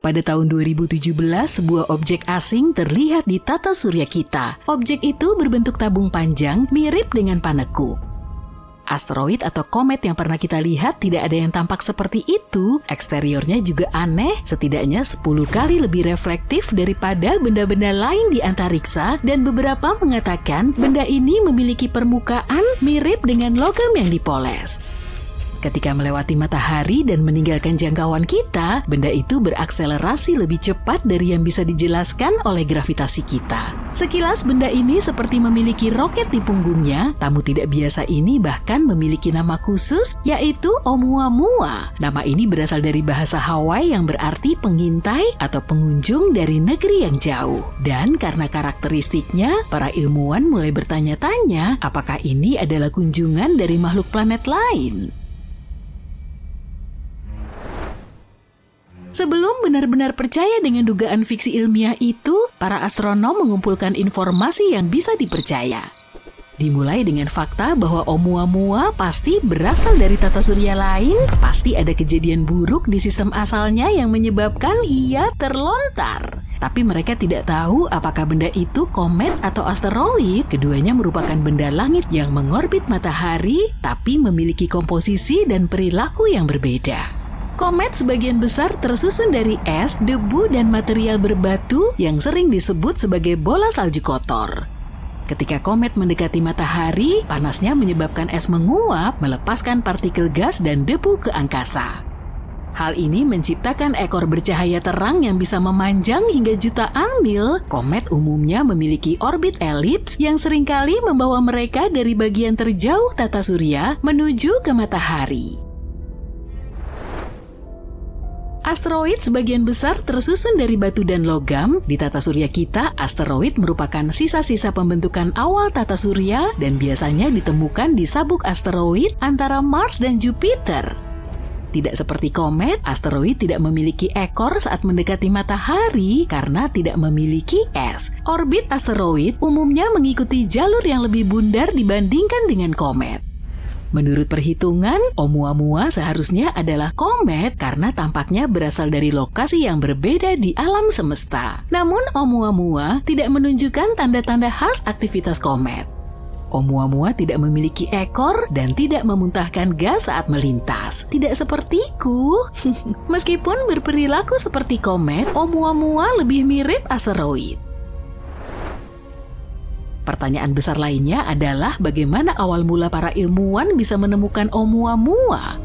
Pada tahun 2017, sebuah objek asing terlihat di tata surya kita. Objek itu berbentuk tabung panjang mirip dengan panekuk. Asteroid atau komet yang pernah kita lihat tidak ada yang tampak seperti itu. Eksteriornya juga aneh, setidaknya 10 kali lebih reflektif daripada benda-benda lain di antariksa, dan beberapa mengatakan benda ini memiliki permukaan mirip dengan logam yang dipoles. Ketika melewati matahari dan meninggalkan jangkauan kita, benda itu berakselerasi lebih cepat dari yang bisa dijelaskan oleh gravitasi kita. Sekilas benda ini seperti memiliki roket di punggungnya. Tamu tidak biasa ini bahkan memiliki nama khusus, yaitu Oumuamua. Nama ini berasal dari bahasa Hawaii yang berarti pengintai atau pengunjung dari negeri yang jauh. Dan karena karakteristiknya, para ilmuwan mulai bertanya-tanya apakah ini adalah kunjungan dari makhluk planet lain. Sebelum benar-benar percaya dengan dugaan fiksi ilmiah itu, para astronom mengumpulkan informasi yang bisa dipercaya. Dimulai dengan fakta bahwa Oumuamua pasti berasal dari tata surya lain, pasti ada kejadian buruk di sistem asalnya yang menyebabkan ia terlontar. Tapi mereka tidak tahu apakah benda itu komet atau asteroid. Keduanya merupakan benda langit yang mengorbit matahari, tapi memiliki komposisi dan perilaku yang berbeda. Komet sebagian besar tersusun dari es, debu, dan material berbatu yang sering disebut sebagai bola salju kotor. Ketika komet mendekati matahari, panasnya menyebabkan es menguap, melepaskan partikel gas dan debu ke angkasa. Hal ini menciptakan ekor bercahaya terang yang bisa memanjang hingga jutaan mil. Komet umumnya memiliki orbit elips yang seringkali membawa mereka dari bagian terjauh tata surya menuju ke matahari. Asteroid sebagian besar tersusun dari batu dan logam. Di tata surya kita, asteroid merupakan sisa-sisa pembentukan awal tata surya dan biasanya ditemukan di sabuk asteroid antara Mars dan Jupiter. Tidak seperti komet, asteroid tidak memiliki ekor saat mendekati matahari karena tidak memiliki es. Orbit asteroid umumnya mengikuti jalur yang lebih bundar dibandingkan dengan komet. Menurut perhitungan, Oumuamua seharusnya adalah komet karena tampaknya berasal dari lokasi yang berbeda di alam semesta. Namun Oumuamua tidak menunjukkan tanda-tanda khas aktivitas komet. Oumuamua tidak memiliki ekor dan tidak memuntahkan gas saat melintas. Tidak sepertiku. Meskipun berperilaku seperti komet, Oumuamua lebih mirip asteroid. Pertanyaan besar lainnya adalah bagaimana awal mula para ilmuwan bisa menemukan Oumuamua.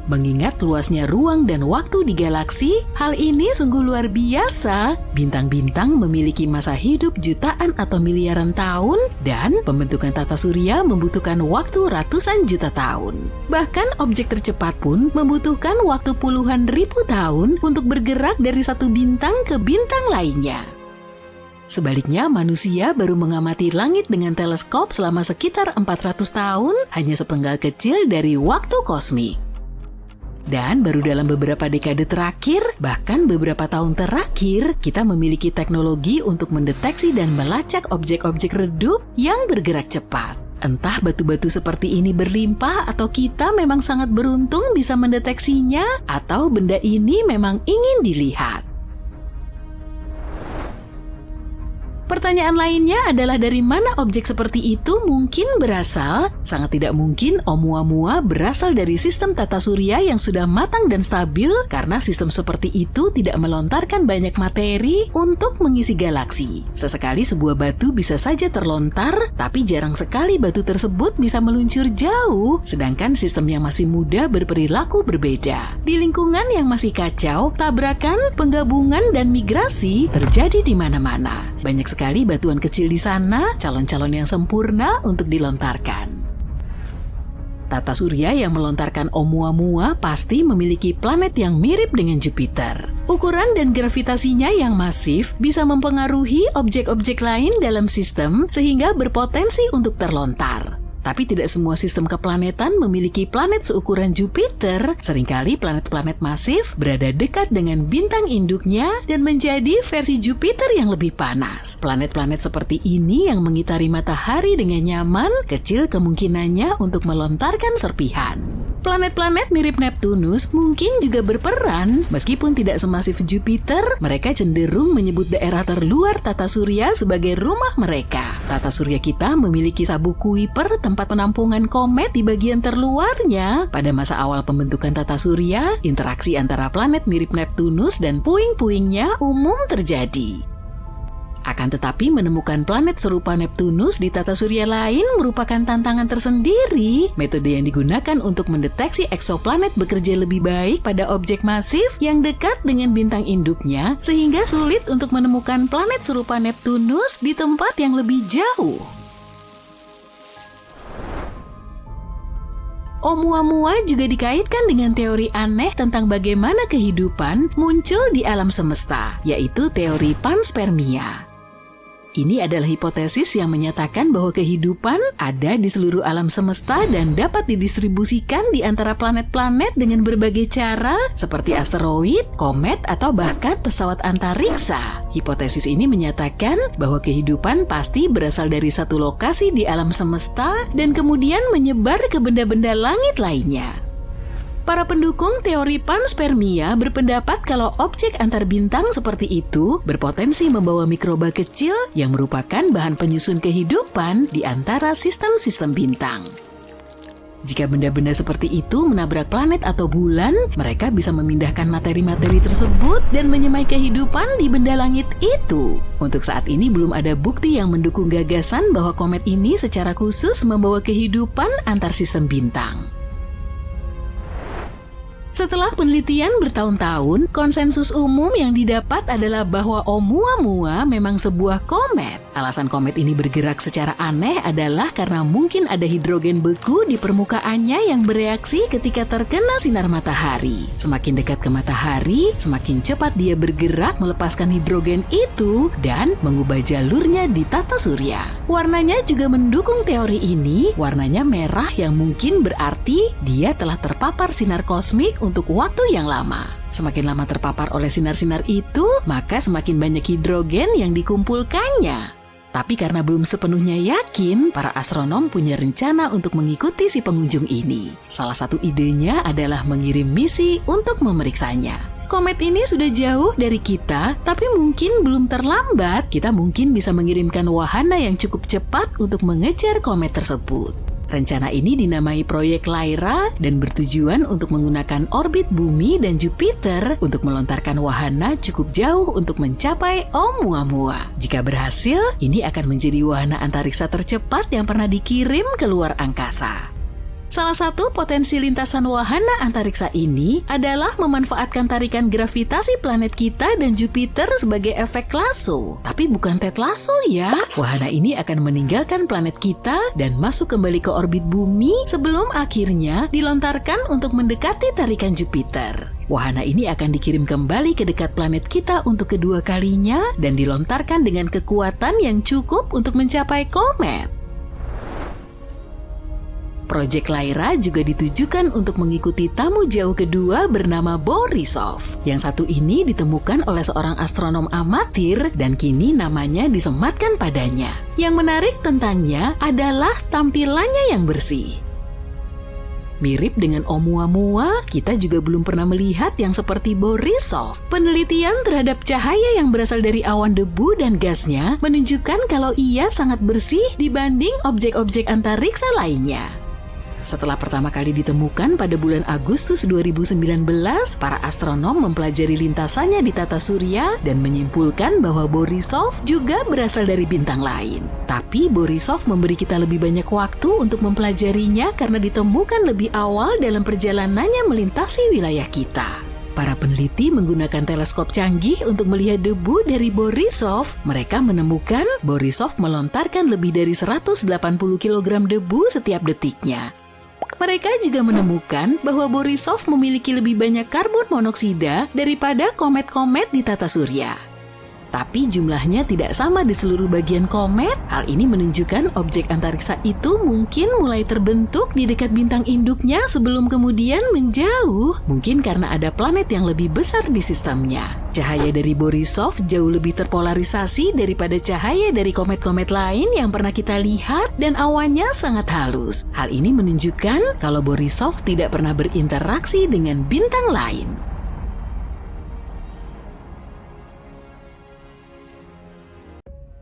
Mengingat luasnya ruang dan waktu di galaksi, hal ini sungguh luar biasa. Bintang-bintang memiliki masa hidup jutaan atau miliaran tahun, dan pembentukan tata surya membutuhkan waktu ratusan juta tahun. Bahkan objek tercepat pun membutuhkan waktu puluhan ribu tahun untuk bergerak dari satu bintang ke bintang lainnya. Sebaliknya, manusia baru mengamati langit dengan teleskop selama sekitar 400 tahun, hanya sepenggal kecil dari waktu kosmik. Dan baru dalam beberapa dekade terakhir, bahkan beberapa tahun terakhir, kita memiliki teknologi untuk mendeteksi dan melacak objek-objek redup yang bergerak cepat. Entah batu-batu seperti ini berlimpah atau kita memang sangat beruntung bisa mendeteksinya, atau benda ini memang ingin dilihat. Pertanyaan lainnya adalah dari mana objek seperti itu mungkin berasal? Sangat tidak mungkin Oumuamua berasal dari sistem tata surya yang sudah matang dan stabil, karena sistem seperti itu tidak melontarkan banyak materi untuk mengisi galaksi. Sesekali sebuah batu bisa saja terlontar, tapi jarang sekali batu tersebut bisa meluncur jauh, sedangkan sistem yang masih muda berperilaku berbeda. Di lingkungan yang masih kacau, tabrakan, penggabungan, dan migrasi terjadi di mana-mana. Banyak sekali batuan kecil di sana, calon-calon yang sempurna untuk dilontarkan. Tata surya yang melontarkan Oumuamua pasti memiliki planet yang mirip dengan Jupiter. Ukuran dan gravitasinya yang masif bisa mempengaruhi objek-objek lain dalam sistem sehingga berpotensi untuk terlontar. Tapi tidak semua sistem keplanetan memiliki planet seukuran Jupiter. Seringkali planet-planet masif berada dekat dengan bintang induknya dan menjadi versi Jupiter yang lebih panas. Planet-planet seperti ini yang mengitari matahari dengan nyaman, kecil kemungkinannya untuk melontarkan serpihan. Planet-planet mirip Neptunus mungkin juga berperan. Meskipun tidak semasif Jupiter, mereka cenderung menyebut daerah terluar tata surya sebagai rumah mereka. Tata surya kita memiliki sabuk Kuiper, tempat penampungan komet di bagian terluarnya. Pada masa awal pembentukan tata surya, interaksi antara planet mirip Neptunus dan puing-puingnya umum terjadi. Akan tetapi menemukan planet serupa Neptunus di tata surya lain merupakan tantangan tersendiri. Metode yang digunakan untuk mendeteksi eksoplanet bekerja lebih baik pada objek masif yang dekat dengan bintang induknya, sehingga sulit untuk menemukan planet serupa Neptunus di tempat yang lebih jauh. Oumuamua juga dikaitkan dengan teori aneh tentang bagaimana kehidupan muncul di alam semesta, yaitu teori panspermia. Ini adalah hipotesis yang menyatakan bahwa kehidupan ada di seluruh alam semesta dan dapat didistribusikan di antara planet-planet dengan berbagai cara, seperti asteroid, komet, atau bahkan pesawat antariksa. Hipotesis ini menyatakan bahwa kehidupan pasti berasal dari satu lokasi di alam semesta dan kemudian menyebar ke benda-benda langit lainnya. Para pendukung teori panspermia berpendapat kalau objek antar bintang seperti itu berpotensi membawa mikroba kecil yang merupakan bahan penyusun kehidupan di antara sistem-sistem bintang. Jika benda-benda seperti itu menabrak planet atau bulan, mereka bisa memindahkan materi-materi tersebut dan menyemai kehidupan di benda langit itu. Untuk saat ini belum ada bukti yang mendukung gagasan bahwa komet ini secara khusus membawa kehidupan antar sistem bintang. Setelah penelitian bertahun-tahun, konsensus umum yang didapat adalah bahwa Oumuamua memang sebuah komet. Alasan komet ini bergerak secara aneh adalah karena mungkin ada hidrogen beku di permukaannya yang bereaksi ketika terkena sinar matahari. Semakin dekat ke matahari, semakin cepat dia bergerak melepaskan hidrogen itu dan mengubah jalurnya di tata surya. Warnanya juga mendukung teori ini. Warnanya merah yang mungkin berarti dia telah terpapar sinar kosmik untuk waktu yang lama. Semakin lama terpapar oleh sinar-sinar itu, maka semakin banyak hidrogen yang dikumpulkannya. Tapi karena belum sepenuhnya yakin, para astronom punya rencana untuk mengikuti si pengunjung ini. Salah satu idenya adalah mengirim misi untuk memeriksanya. Komet ini sudah jauh dari kita, tapi mungkin belum terlambat. Kita mungkin bisa mengirimkan wahana yang cukup cepat untuk mengejar komet tersebut. Rencana ini dinamai Proyek Lyra dan bertujuan untuk menggunakan orbit Bumi dan Jupiter untuk melontarkan wahana cukup jauh untuk mencapai Oumuamua. Jika berhasil, ini akan menjadi wahana antariksa tercepat yang pernah dikirim ke luar angkasa. Salah satu potensi lintasan wahana antariksa ini adalah memanfaatkan tarikan gravitasi planet kita dan Jupiter sebagai efek lasso. Tapi bukan Ted Lasso ya. Wahana ini akan meninggalkan planet kita dan masuk kembali ke orbit Bumi sebelum akhirnya dilontarkan untuk mendekati tarikan Jupiter. Wahana ini akan dikirim kembali ke dekat planet kita untuk kedua kalinya dan dilontarkan dengan kekuatan yang cukup untuk mencapai komet. Proyek Lyra juga ditujukan untuk mengikuti tamu jauh kedua bernama Borisov. Yang satu ini ditemukan oleh seorang astronom amatir dan kini namanya disematkan padanya. Yang menarik tentangnya adalah tampilannya yang bersih. Mirip dengan Oumuamua, kita juga belum pernah melihat yang seperti Borisov. Penelitian terhadap cahaya yang berasal dari awan debu dan gasnya menunjukkan kalau ia sangat bersih dibanding objek-objek antariksa lainnya. Setelah pertama kali ditemukan pada bulan Agustus 2019, para astronom mempelajari lintasannya di tata surya dan menyimpulkan bahwa Borisov juga berasal dari bintang lain. Tapi Borisov memberi kita lebih banyak waktu untuk mempelajarinya karena ditemukan lebih awal dalam perjalanannya melintasi wilayah kita. Para peneliti menggunakan teleskop canggih untuk melihat debu dari Borisov. Mereka menemukan Borisov melontarkan lebih dari 180 kg debu setiap detiknya. Mereka juga menemukan bahwa Borisov memiliki lebih banyak karbon monoksida daripada komet-komet di tata surya. Tapi jumlahnya tidak sama di seluruh bagian komet. Hal ini menunjukkan objek antariksa itu mungkin mulai terbentuk di dekat bintang induknya sebelum kemudian menjauh. Mungkin karena ada planet yang lebih besar di sistemnya. Cahaya dari Borisov jauh lebih terpolarisasi daripada cahaya dari komet-komet lain yang pernah kita lihat dan awannya sangat halus. Hal ini menunjukkan kalau Borisov tidak pernah berinteraksi dengan bintang lain.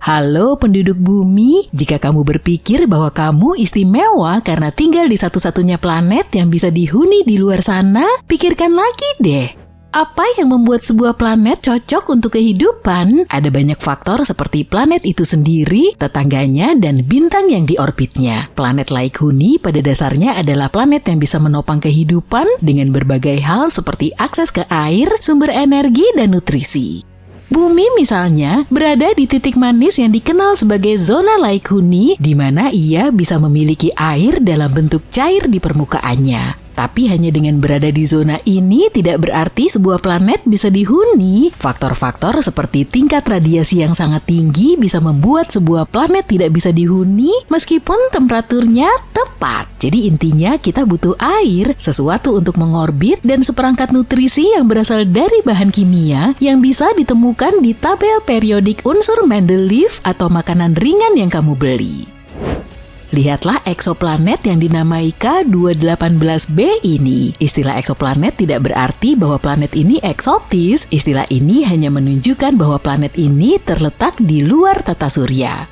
Halo penduduk bumi, jika kamu berpikir bahwa kamu istimewa karena tinggal di satu-satunya planet yang bisa dihuni di luar sana, pikirkan lagi deh. Apa yang membuat sebuah planet cocok untuk kehidupan? Ada banyak faktor seperti planet itu sendiri, tetangganya, dan bintang yang diorbitnya. Planet Laik-Huni pada dasarnya adalah planet yang bisa menopang kehidupan dengan berbagai hal seperti akses ke air, sumber energi, dan nutrisi. Bumi misalnya berada di titik manis yang dikenal sebagai zona Laik-Huni, di mana ia bisa memiliki air dalam bentuk cair di permukaannya. Tapi hanya dengan berada di zona ini tidak berarti sebuah planet bisa dihuni. Faktor-faktor seperti tingkat radiasi yang sangat tinggi bisa membuat sebuah planet tidak bisa dihuni meskipun temperaturnya tepat. Jadi intinya kita butuh air, sesuatu untuk mengorbit, dan seperangkat nutrisi yang berasal dari bahan kimia yang bisa ditemukan di tabel periodik unsur Mendeleev atau makanan ringan yang kamu beli. Lihatlah eksoplanet yang dinamai K218b ini. Istilah eksoplanet tidak berarti bahwa planet ini eksotis. Istilah ini hanya menunjukkan bahwa planet ini terletak di luar tata surya.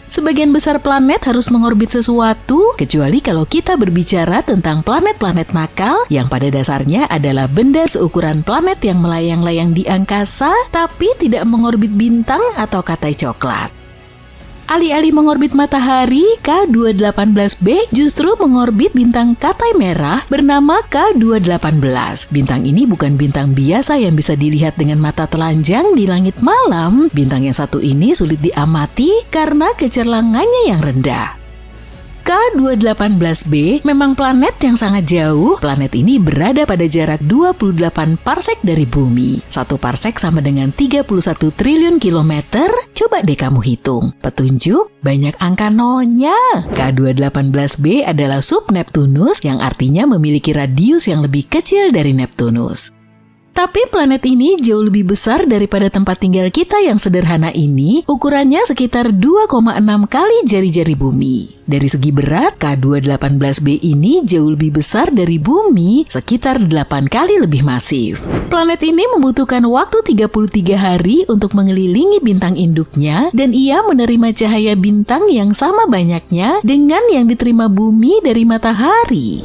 Sebagian besar planet harus mengorbit sesuatu, kecuali kalau kita berbicara tentang planet-planet nakal yang pada dasarnya adalah benda seukuran planet yang melayang-layang di angkasa tapi tidak mengorbit bintang atau katai coklat. Alih-alih mengorbit matahari, K218b justru mengorbit bintang katai merah bernama K218. Bintang ini bukan bintang biasa yang bisa dilihat dengan mata telanjang di langit malam. Bintang yang satu ini sulit diamati karena kecerlangannya yang rendah. K218b memang planet yang sangat jauh. Planet ini berada pada jarak 28 parsek dari bumi. 1 parsek sama dengan 31 triliun kilometer. Coba deh kamu hitung. Petunjuk, banyak angka nolnya. K218b adalah sub Neptunus yang artinya memiliki radius yang lebih kecil dari Neptunus. Tapi planet ini jauh lebih besar daripada tempat tinggal kita yang sederhana ini. Ukurannya sekitar 2,6 kali jari-jari bumi. Dari segi berat, K218b ini jauh lebih besar dari bumi, sekitar 8 kali lebih masif. Planet ini membutuhkan waktu 33 hari untuk mengelilingi bintang induknya, dan ia menerima cahaya bintang yang sama banyaknya dengan yang diterima bumi dari matahari.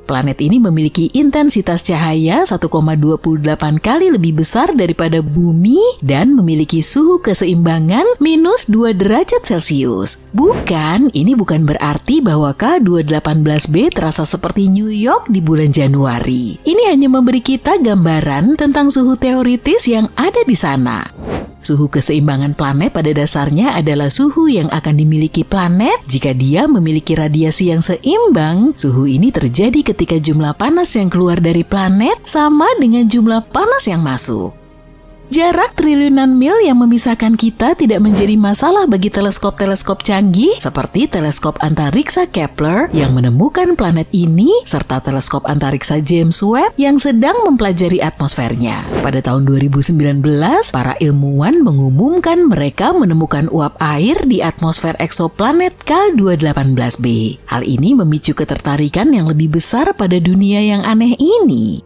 Planet ini memiliki intensitas cahaya 1,28 kali lebih besar daripada bumi dan memiliki suhu keseimbangan minus 2 derajat Celcius. Ini bukan berarti bahwa K218b terasa seperti New York di bulan Januari. Ini hanya memberi kita gambaran tentang suhu teoritis yang ada di sana. Suhu keseimbangan planet pada dasarnya adalah suhu yang akan dimiliki planet jika dia memiliki radiasi yang seimbang. Suhu ini terjadi ketika jumlah panas yang keluar dari planet sama dengan jumlah panas yang masuk. Jarak triliunan mil yang memisahkan kita tidak menjadi masalah bagi teleskop-teleskop canggih seperti teleskop antariksa Kepler yang menemukan planet ini serta teleskop antariksa James Webb yang sedang mempelajari atmosfernya. Pada tahun 2019, para ilmuwan mengumumkan mereka menemukan uap air di atmosfer eksoplanet K218b. Hal ini memicu ketertarikan yang lebih besar pada dunia yang aneh ini.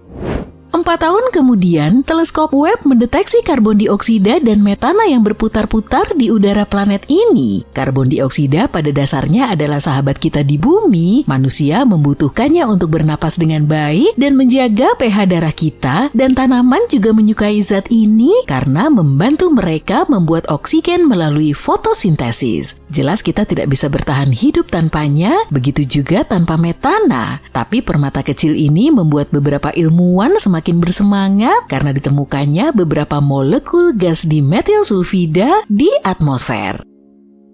4 tahun kemudian, teleskop Webb mendeteksi karbon dioksida dan metana yang berputar-putar di udara planet ini. Karbon dioksida pada dasarnya adalah sahabat kita di bumi. Manusia membutuhkannya untuk bernapas dengan baik dan menjaga pH darah kita, dan tanaman juga menyukai zat ini karena membantu mereka membuat oksigen melalui fotosintesis. Jelas kita tidak bisa bertahan hidup tanpanya, begitu juga tanpa metana. Tapi permata kecil ini membuat beberapa ilmuwan semakin bersemangat karena ditemukannya beberapa molekul gas dimetil sulfida di atmosfer.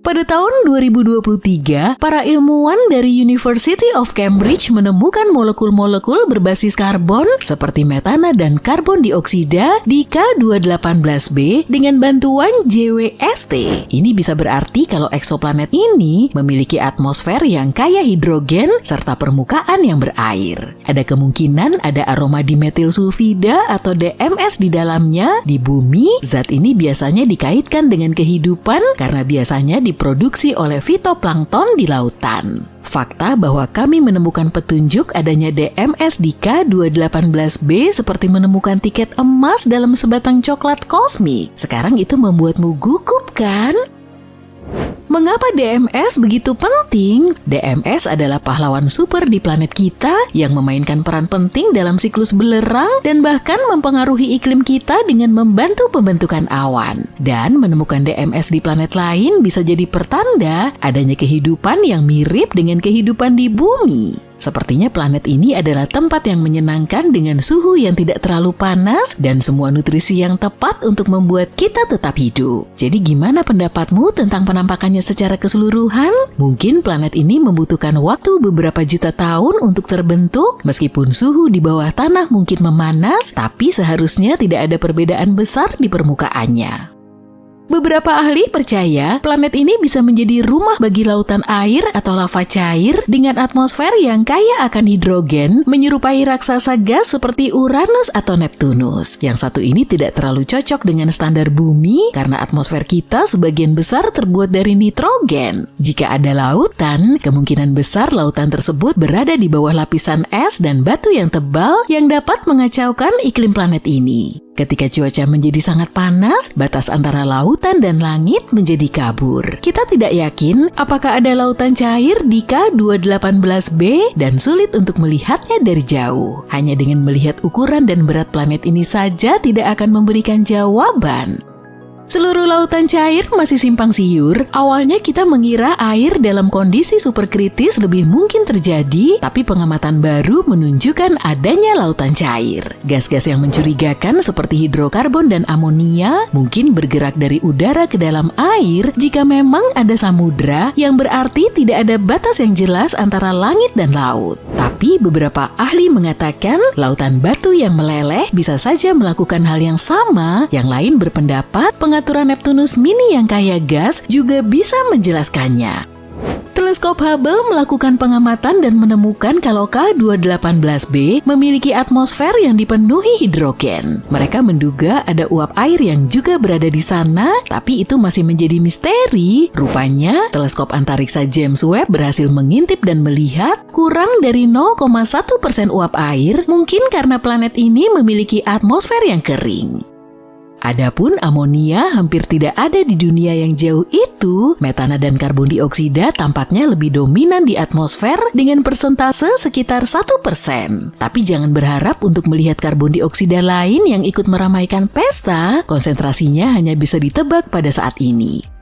Pada tahun 2023, para ilmuwan dari University of Cambridge menemukan molekul-molekul berbasis karbon seperti metana dan karbon dioksida di K218b dengan bantuan JWST. Ini bisa berarti kalau eksoplanet ini memiliki atmosfer yang kaya hidrogen serta permukaan yang berair. Ada kemungkinan ada aroma dimetil sulfida atau DMS di dalamnya. Di bumi, zat ini biasanya dikaitkan dengan kehidupan karena biasanya diproduksi oleh fitoplankton di lautan. Fakta bahwa kami menemukan petunjuk adanya DMS di K218b seperti menemukan tiket emas dalam sebatang coklat kosmik. Sekarang itu membuatmu gugup, kan? Mengapa DMS begitu penting? DMS adalah pahlawan super di planet kita yang memainkan peran penting dalam siklus belerang dan bahkan mempengaruhi iklim kita dengan membantu pembentukan awan. Dan menemukan DMS di planet lain bisa jadi pertanda adanya kehidupan yang mirip dengan kehidupan di bumi. Sepertinya planet ini adalah tempat yang menyenangkan dengan suhu yang tidak terlalu panas dan semua nutrisi yang tepat untuk membuat kita tetap hidup. Jadi gimana pendapatmu tentang penampakannya secara keseluruhan? Mungkin planet ini membutuhkan waktu beberapa juta tahun untuk terbentuk, meskipun suhu di bawah tanah mungkin memanas, tapi seharusnya tidak ada perbedaan besar di permukaannya. Beberapa ahli percaya planet ini bisa menjadi rumah bagi lautan air atau lava cair dengan atmosfer yang kaya akan hidrogen, menyerupai raksasa gas seperti Uranus atau Neptunus. Yang satu ini tidak terlalu cocok dengan standar bumi karena atmosfer kita sebagian besar terbuat dari nitrogen. Jika ada lautan, kemungkinan besar lautan tersebut berada di bawah lapisan es dan batu yang tebal yang dapat mengacaukan iklim planet ini. Ketika cuaca menjadi sangat panas, batas antara lautan dan langit menjadi kabur. Kita tidak yakin apakah ada lautan cair di K218b dan sulit untuk melihatnya dari jauh. Hanya dengan melihat ukuran dan berat planet ini saja tidak akan memberikan jawaban. Seluruh lautan cair masih simpang siur. Awalnya kita mengira air dalam kondisi superkritis lebih mungkin terjadi, tapi pengamatan baru menunjukkan adanya lautan cair. Gas-gas yang mencurigakan seperti hidrokarbon dan amonia mungkin bergerak dari udara ke dalam air jika memang ada samudra, yang berarti tidak ada batas yang jelas antara langit dan laut. Tapi beberapa ahli mengatakan lautan batu yang meleleh bisa saja melakukan hal yang sama. Yang lain berpendapat pengaturan Neptunus mini yang kaya gas juga bisa menjelaskannya. Teleskop Hubble melakukan pengamatan dan menemukan kalau K218b memiliki atmosfer yang dipenuhi hidrogen. Mereka menduga ada uap air yang juga berada di sana, tapi itu masih menjadi misteri. Rupanya, teleskop antariksa James Webb berhasil mengintip dan melihat kurang dari 0,1% uap air, mungkin karena planet ini memiliki atmosfer yang kering. Adapun amonia hampir tidak ada di dunia yang jauh itu. Metana dan karbon dioksida tampaknya lebih dominan di atmosfer dengan persentase sekitar 1%. Tapi jangan berharap untuk melihat karbon dioksida lain yang ikut meramaikan pesta. Konsentrasinya hanya bisa ditebak pada saat ini.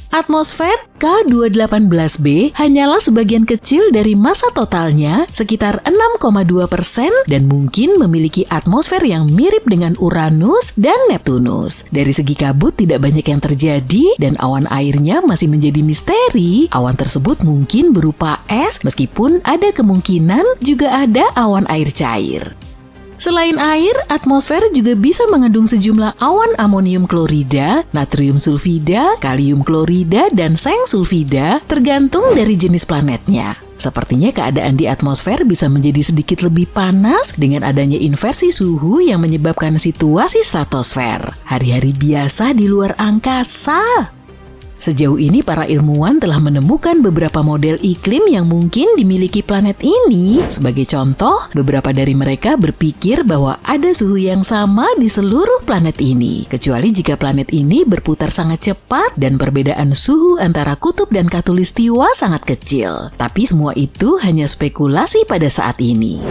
Atmosfer K218b hanyalah sebagian kecil dari massa totalnya, sekitar 6,2%, dan mungkin memiliki atmosfer yang mirip dengan Uranus dan Neptunus. Dari segi kabut tidak banyak yang terjadi, dan awan airnya masih menjadi misteri. Awan tersebut mungkin berupa es, meskipun ada kemungkinan juga ada awan air cair. Selain air, atmosfer juga bisa mengandung sejumlah awan amonium klorida, natrium sulfida, kalium klorida, dan seng sulfida, tergantung dari jenis planetnya. Sepertinya keadaan di atmosfer bisa menjadi sedikit lebih panas dengan adanya inversi suhu yang menyebabkan situasi stratosfer. Hari-hari biasa di luar angkasa. Sejauh ini para ilmuwan telah menemukan beberapa model iklim yang mungkin dimiliki planet ini. Sebagai contoh, beberapa dari mereka berpikir bahwa ada suhu yang sama di seluruh planet ini, kecuali jika planet ini berputar sangat cepat dan perbedaan suhu antara kutub dan khatulistiwa sangat kecil. Tapi semua itu hanya spekulasi pada saat ini.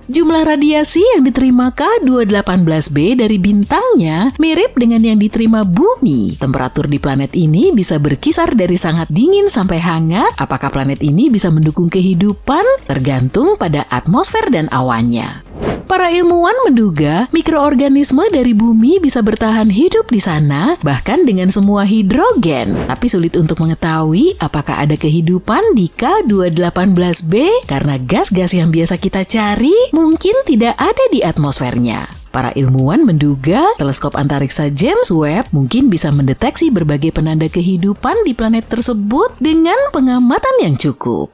Jumlah radiasi yang diterima K218b dari bintangnya mirip dengan yang diterima bumi. Temperatur di planet ini bisa berkisar dari sangat dingin sampai hangat. Apakah planet ini bisa mendukung kehidupan? Tergantung pada atmosfer dan awannya. Para ilmuwan menduga mikroorganisme dari bumi bisa bertahan hidup di sana, bahkan dengan semua hidrogen. Tapi sulit untuk mengetahui apakah ada kehidupan di K218b karena gas-gas yang biasa kita cari mungkin tidak ada di atmosfernya. Para ilmuwan menduga teleskop antariksa James Webb mungkin bisa mendeteksi berbagai penanda kehidupan di planet tersebut dengan pengamatan yang cukup.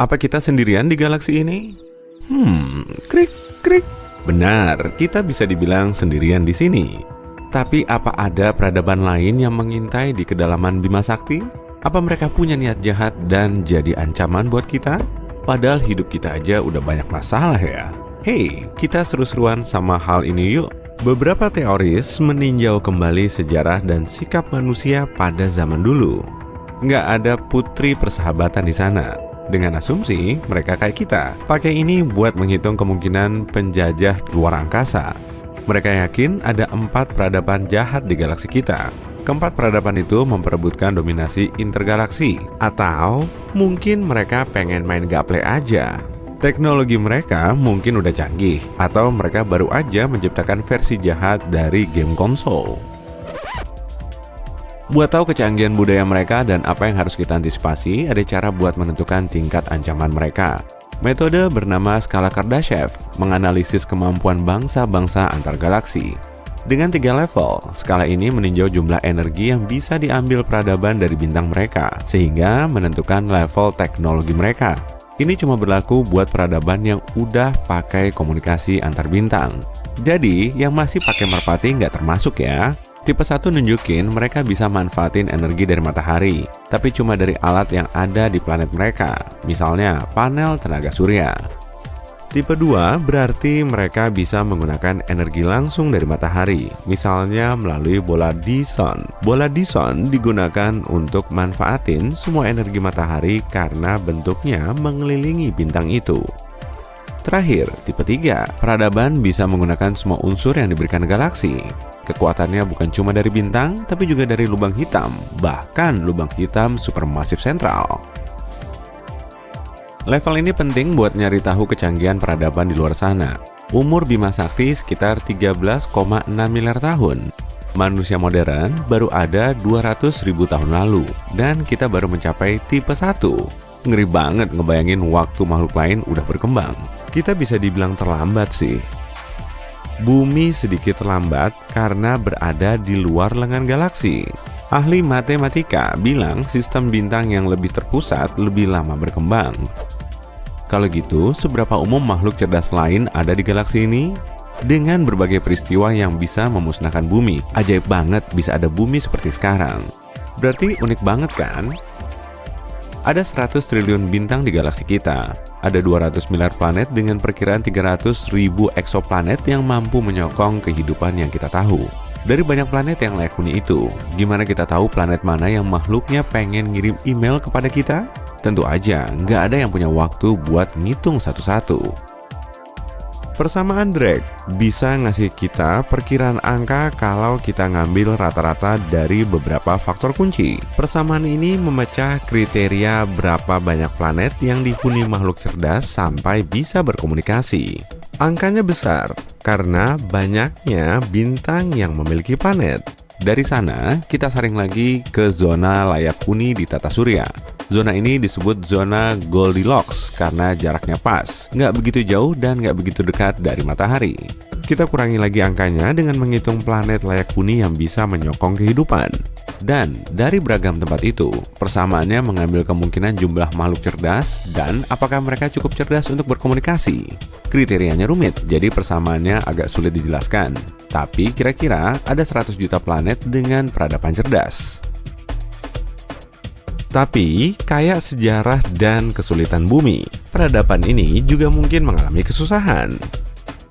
Apa kita sendirian di galaksi ini? Krik, krik. Benar, kita bisa dibilang sendirian di sini. Tapi apa ada peradaban lain yang mengintai di kedalaman Bima Sakti? Apa mereka punya niat jahat dan jadi ancaman buat kita? Padahal hidup kita aja udah banyak masalah ya. Hey, kita seru-seruan sama hal ini yuk. Beberapa teoris meninjau kembali sejarah dan sikap manusia pada zaman dulu. Nggak ada putri persahabatan di sana. Dengan asumsi mereka kayak kita. Pakai ini buat menghitung kemungkinan penjajah luar angkasa. Mereka yakin ada 4 peradaban jahat di galaksi kita. Keempat peradaban itu memperebutkan dominasi intergalaksi. Atau mungkin mereka pengen main gaple aja. Teknologi mereka mungkin udah canggih. Atau mereka baru aja menciptakan versi jahat dari game konsol. Buat tahu kecanggihan budaya mereka dan apa yang harus kita antisipasi, ada cara buat menentukan tingkat ancaman mereka. Metode bernama skala Kardashev menganalisis kemampuan bangsa-bangsa antar galaksi. Dengan 3 level, skala ini meninjau jumlah energi yang bisa diambil peradaban dari bintang mereka, sehingga menentukan level teknologi mereka. Ini cuma berlaku buat peradaban yang udah pakai komunikasi antar bintang. Jadi, yang masih pakai merpati nggak termasuk ya. Tipe 1 nunjukin mereka bisa manfaatin energi dari matahari, tapi cuma dari alat yang ada di planet mereka, misalnya panel tenaga surya. Tipe 2 berarti mereka bisa menggunakan energi langsung dari matahari, misalnya melalui bola Dyson. Bola Dyson digunakan untuk manfaatin semua energi matahari karena bentuknya mengelilingi bintang itu. Terakhir, tipe 3, peradaban bisa menggunakan semua unsur yang diberikan galaksi. Kekuatannya bukan cuma dari bintang, tapi juga dari lubang hitam, bahkan lubang hitam supermasif sentral. Level ini penting buat nyari tahu kecanggihan peradaban di luar sana. Umur Bima Sakti sekitar 13,6 miliar tahun. Manusia modern baru ada 200.000 tahun lalu, dan kita baru mencapai tipe 1. Ngeri banget ngebayangin waktu makhluk lain udah berkembang. Kita bisa dibilang terlambat sih. Bumi sedikit terlambat karena berada di luar lengan galaksi. Ahli matematika bilang sistem bintang yang lebih terpusat lebih lama berkembang. Kalau gitu, seberapa umum makhluk cerdas lain ada di galaksi ini? Dengan berbagai peristiwa yang bisa memusnahkan bumi, ajaib banget bisa ada bumi seperti sekarang. Berarti unik banget kan? Ada 100 triliun bintang di galaksi kita. Ada 200 miliar planet dengan perkiraan 300.000 eksoplanet yang mampu menyokong kehidupan yang kita tahu. Dari banyak planet yang layak huni itu, gimana kita tahu planet mana yang makhluknya pengen ngirim email kepada kita? Tentu aja, nggak ada yang punya waktu buat ngitung satu-satu. Persamaan Drake bisa ngasih kita perkiraan angka kalau kita ngambil rata-rata dari beberapa faktor kunci. Persamaan ini memecah kriteria berapa banyak planet yang dihuni makhluk cerdas sampai bisa berkomunikasi. Angkanya besar karena banyaknya bintang yang memiliki planet. Dari sana, kita saring lagi ke zona layak huni di tata surya. Zona ini disebut zona Goldilocks karena jaraknya pas, nggak begitu jauh dan nggak begitu dekat dari matahari. Kita kurangi lagi angkanya dengan menghitung planet layak huni yang bisa menyokong kehidupan. Dan dari beragam tempat itu, persamaannya mengambil kemungkinan jumlah makhluk cerdas dan apakah mereka cukup cerdas untuk berkomunikasi. Kriterianya rumit, jadi persamaannya agak sulit dijelaskan. Tapi kira-kira ada 100 juta planet dengan peradaban cerdas. Tapi, kayak sejarah dan kesulitan bumi, peradaban ini juga mungkin mengalami kesusahan.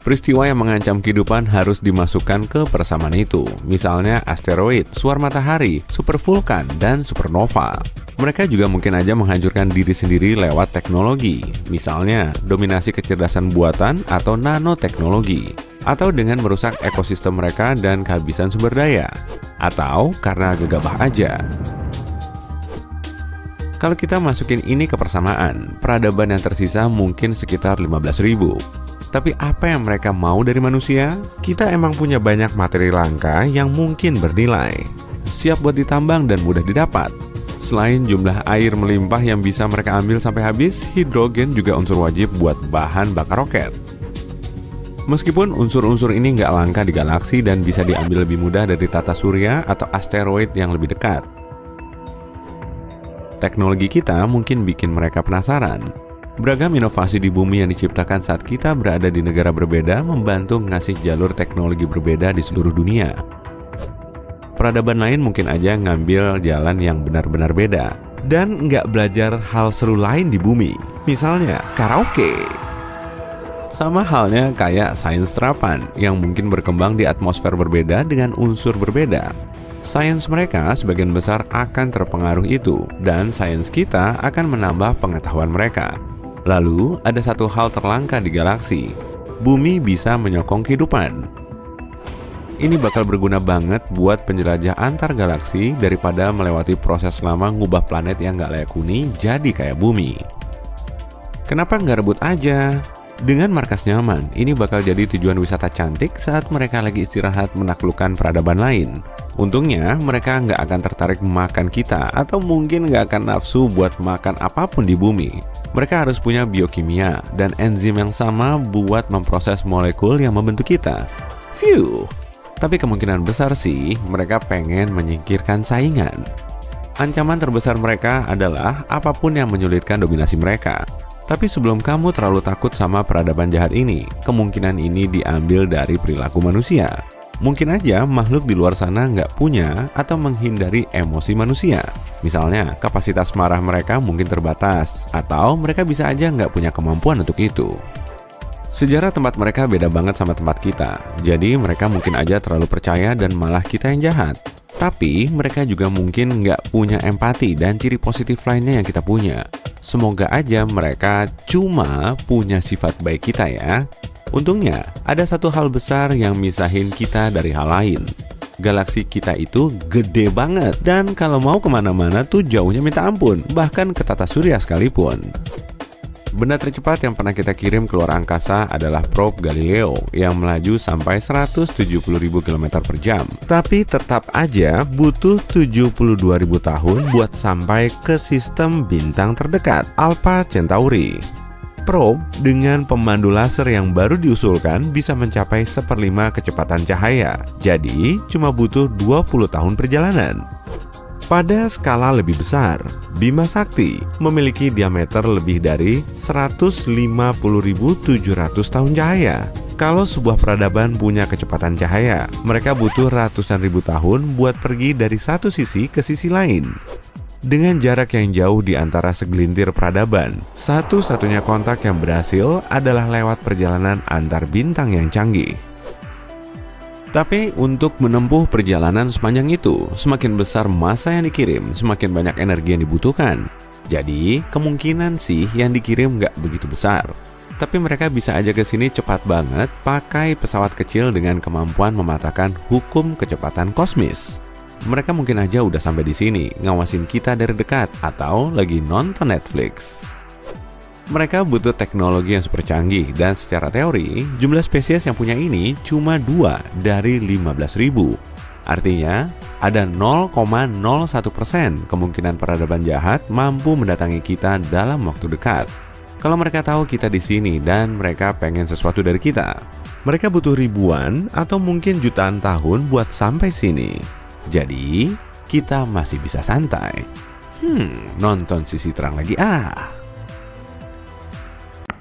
Peristiwa yang mengancam kehidupan harus dimasukkan ke persamaan itu, misalnya asteroid, suar matahari, supervulkan, dan supernova. Mereka juga mungkin aja menghancurkan diri sendiri lewat teknologi, misalnya dominasi kecerdasan buatan atau nanoteknologi, atau dengan merusak ekosistem mereka dan kehabisan sumber daya, atau karena gegabah aja. Kalau kita masukin ini ke persamaan, peradaban yang tersisa mungkin sekitar 15.000. Tapi apa yang mereka mau dari manusia? Kita emang punya banyak materi langka yang mungkin bernilai, siap buat ditambang dan mudah didapat. Selain jumlah air melimpah yang bisa mereka ambil sampai habis, hidrogen juga unsur wajib buat bahan bakar roket. Meskipun unsur-unsur ini nggak langka di galaksi dan bisa diambil lebih mudah dari tata surya atau asteroid yang lebih dekat. Teknologi kita mungkin bikin mereka penasaran. Beragam inovasi di bumi yang diciptakan saat kita berada di negara berbeda membantu ngasih jalur teknologi berbeda di seluruh dunia. Peradaban lain mungkin aja ngambil jalan yang benar-benar beda dan nggak belajar hal seru lain di bumi. Misalnya karaoke. Sama halnya kayak sains serapan yang mungkin berkembang di atmosfer berbeda dengan unsur berbeda. Sains mereka sebagian besar akan terpengaruh itu, dan sains kita akan menambah pengetahuan mereka. Lalu, ada satu hal terlangka di galaksi. Bumi bisa menyokong kehidupan. Ini bakal berguna banget buat penjelajah antar galaksi daripada melewati proses lama ngubah planet yang nggak layak huni jadi kayak bumi. Kenapa nggak rebut aja? Dengan markas nyaman, ini bakal jadi tujuan wisata cantik saat mereka lagi istirahat menaklukkan peradaban lain. Untungnya, mereka nggak akan tertarik makan kita atau mungkin nggak akan nafsu buat makan apapun di bumi. Mereka harus punya biokimia dan enzim yang sama buat memproses molekul yang membentuk kita. Phew! Tapi kemungkinan besar sih, mereka pengen menyingkirkan saingan. Ancaman terbesar mereka adalah apapun yang menyulitkan dominasi mereka. Tapi sebelum kamu terlalu takut sama peradaban jahat ini, kemungkinan ini diambil dari perilaku manusia. Mungkin aja makhluk di luar sana nggak punya atau menghindari emosi manusia. Misalnya, kapasitas marah mereka mungkin terbatas, atau mereka bisa aja nggak punya kemampuan untuk itu. Sejarah tempat mereka beda banget sama tempat kita, jadi mereka mungkin aja terlalu percaya dan malah kita yang jahat. Tapi mereka juga mungkin nggak punya empati dan ciri positif lainnya yang kita punya. Semoga aja mereka cuma punya sifat baik kita ya. Untungnya, ada satu hal besar yang misahin kita dari hal lain. Galaksi kita itu gede banget, dan kalau mau kemana-mana tuh jauhnya minta ampun, bahkan ke tata surya sekalipun. Benda tercepat yang pernah kita kirim ke luar angkasa adalah probe Galileo yang melaju sampai 170.000 km per jam. Tapi tetap aja butuh 72.000 tahun buat sampai ke sistem bintang terdekat, Alpha Centauri. Probe dengan pemandu laser yang baru diusulkan bisa mencapai 1/5 kecepatan cahaya. Jadi cuma butuh 20 tahun perjalanan. Pada skala lebih besar, Bima Sakti memiliki diameter lebih dari 150.700 tahun cahaya. Kalau sebuah peradaban punya kecepatan cahaya, mereka butuh ratusan ribu tahun buat pergi dari satu sisi ke sisi lain. Dengan jarak yang jauh di antara segelintir peradaban, satu-satunya kontak yang berhasil adalah lewat perjalanan antar bintang yang canggih. Tapi untuk menempuh perjalanan sepanjang itu, semakin besar massa yang dikirim, semakin banyak energi yang dibutuhkan. Jadi, kemungkinan sih yang dikirim nggak begitu besar. Tapi mereka bisa aja ke sini cepat banget pakai pesawat kecil dengan kemampuan mematahkan hukum kecepatan kosmis. Mereka mungkin aja udah sampai di sini, ngawasin kita dari dekat, atau lagi nonton Netflix. Mereka butuh teknologi yang super canggih, dan secara teori, jumlah spesies yang punya ini cuma 2 dari 15.000. Artinya, ada 0,01% kemungkinan peradaban jahat mampu mendatangi kita dalam waktu dekat. Kalau mereka tahu kita di sini dan mereka pengen sesuatu dari kita, mereka butuh ribuan atau mungkin jutaan tahun buat sampai sini. Jadi, kita masih bisa santai. Nonton sisi terang lagi ah.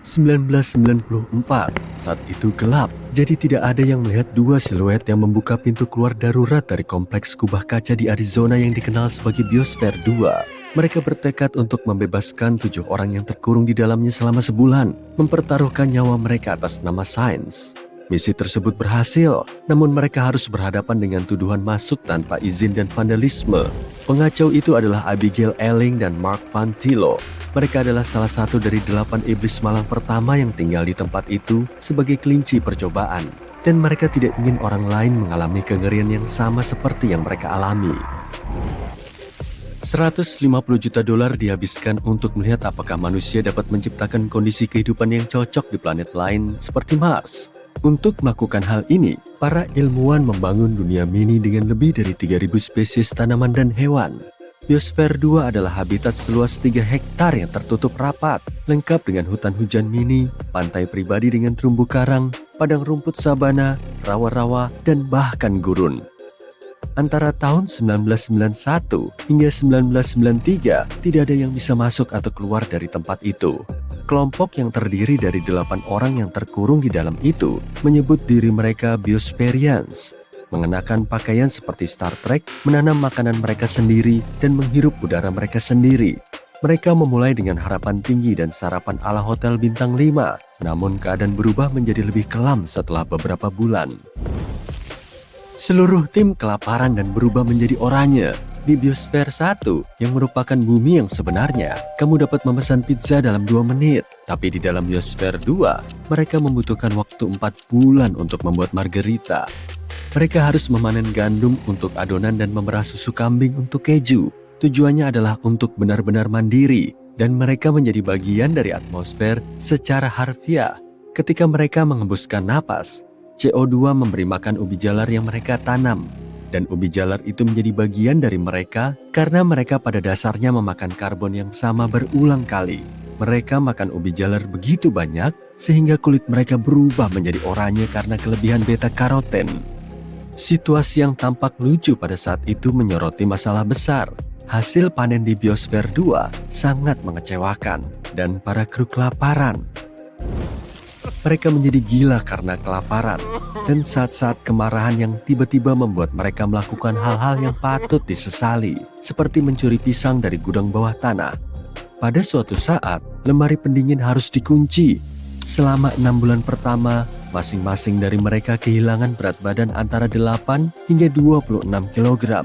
1994, saat itu gelap, jadi tidak ada yang melihat dua siluet yang membuka pintu keluar darurat dari kompleks kubah kaca di Arizona yang dikenal sebagai Biosphere 2. Mereka bertekad untuk membebaskan 7 orang yang terkurung di dalamnya selama sebulan, mempertaruhkan nyawa mereka atas nama sains. Misi tersebut berhasil, namun mereka harus berhadapan dengan tuduhan masuk tanpa izin dan vandalisme. Pengacau itu adalah Abigail Elling dan Mark Van Tillo. Mereka adalah salah satu dari 8 iblis malang pertama yang tinggal di tempat itu sebagai kelinci percobaan. Dan mereka tidak ingin orang lain mengalami kengerian yang sama seperti yang mereka alami. $150 juta dihabiskan untuk melihat apakah manusia dapat menciptakan kondisi kehidupan yang cocok di planet lain seperti Mars. Untuk melakukan hal ini, para ilmuwan membangun dunia mini dengan lebih dari 3.000 spesies tanaman dan hewan. Biosfer 2 adalah habitat seluas 3 hektar yang tertutup rapat, lengkap dengan hutan hujan mini, pantai pribadi dengan terumbu karang, padang rumput sabana, rawa-rawa, dan bahkan gurun. Antara tahun 1991 hingga 1993, tidak ada yang bisa masuk atau keluar dari tempat itu. Kelompok yang terdiri dari 8 orang yang terkurung di dalam itu menyebut diri mereka Biosperians, mengenakan pakaian seperti Star Trek, menanam makanan mereka sendiri, dan menghirup udara mereka sendiri. Mereka memulai dengan harapan tinggi dan sarapan ala hotel bintang 5, namun keadaan berubah menjadi lebih kelam setelah beberapa bulan. Seluruh tim kelaparan dan berubah menjadi oranye. Di Biosfer 1, yang merupakan bumi yang sebenarnya, kamu dapat memesan pizza dalam 2 menit. Tapi di dalam Biosfer 2, mereka membutuhkan waktu 4 bulan untuk membuat margarita. Mereka harus memanen gandum untuk adonan dan memerah susu kambing untuk keju. Tujuannya adalah untuk benar-benar mandiri, dan mereka menjadi bagian dari atmosfer secara harfiah. Ketika mereka mengembuskan napas, CO2 memberi makan ubi jalar yang mereka tanam. Dan ubi jalar itu menjadi bagian dari mereka karena mereka pada dasarnya memakan karbon yang sama berulang kali. Mereka makan ubi jalar begitu banyak sehingga kulit mereka berubah menjadi oranye karena kelebihan beta-karoten. Situasi yang tampak lucu pada saat itu menyoroti masalah besar. Hasil panen di Biosfer 2 sangat mengecewakan dan para kru kelaparan. Mereka menjadi gila karena kelaparan dan saat-saat kemarahan yang tiba-tiba membuat mereka melakukan hal-hal yang patut disesali, seperti mencuri pisang dari gudang bawah tanah. Pada suatu saat, lemari pendingin harus dikunci. Selama 6 bulan pertama, masing-masing dari mereka kehilangan berat badan antara 8 hingga 26 kg.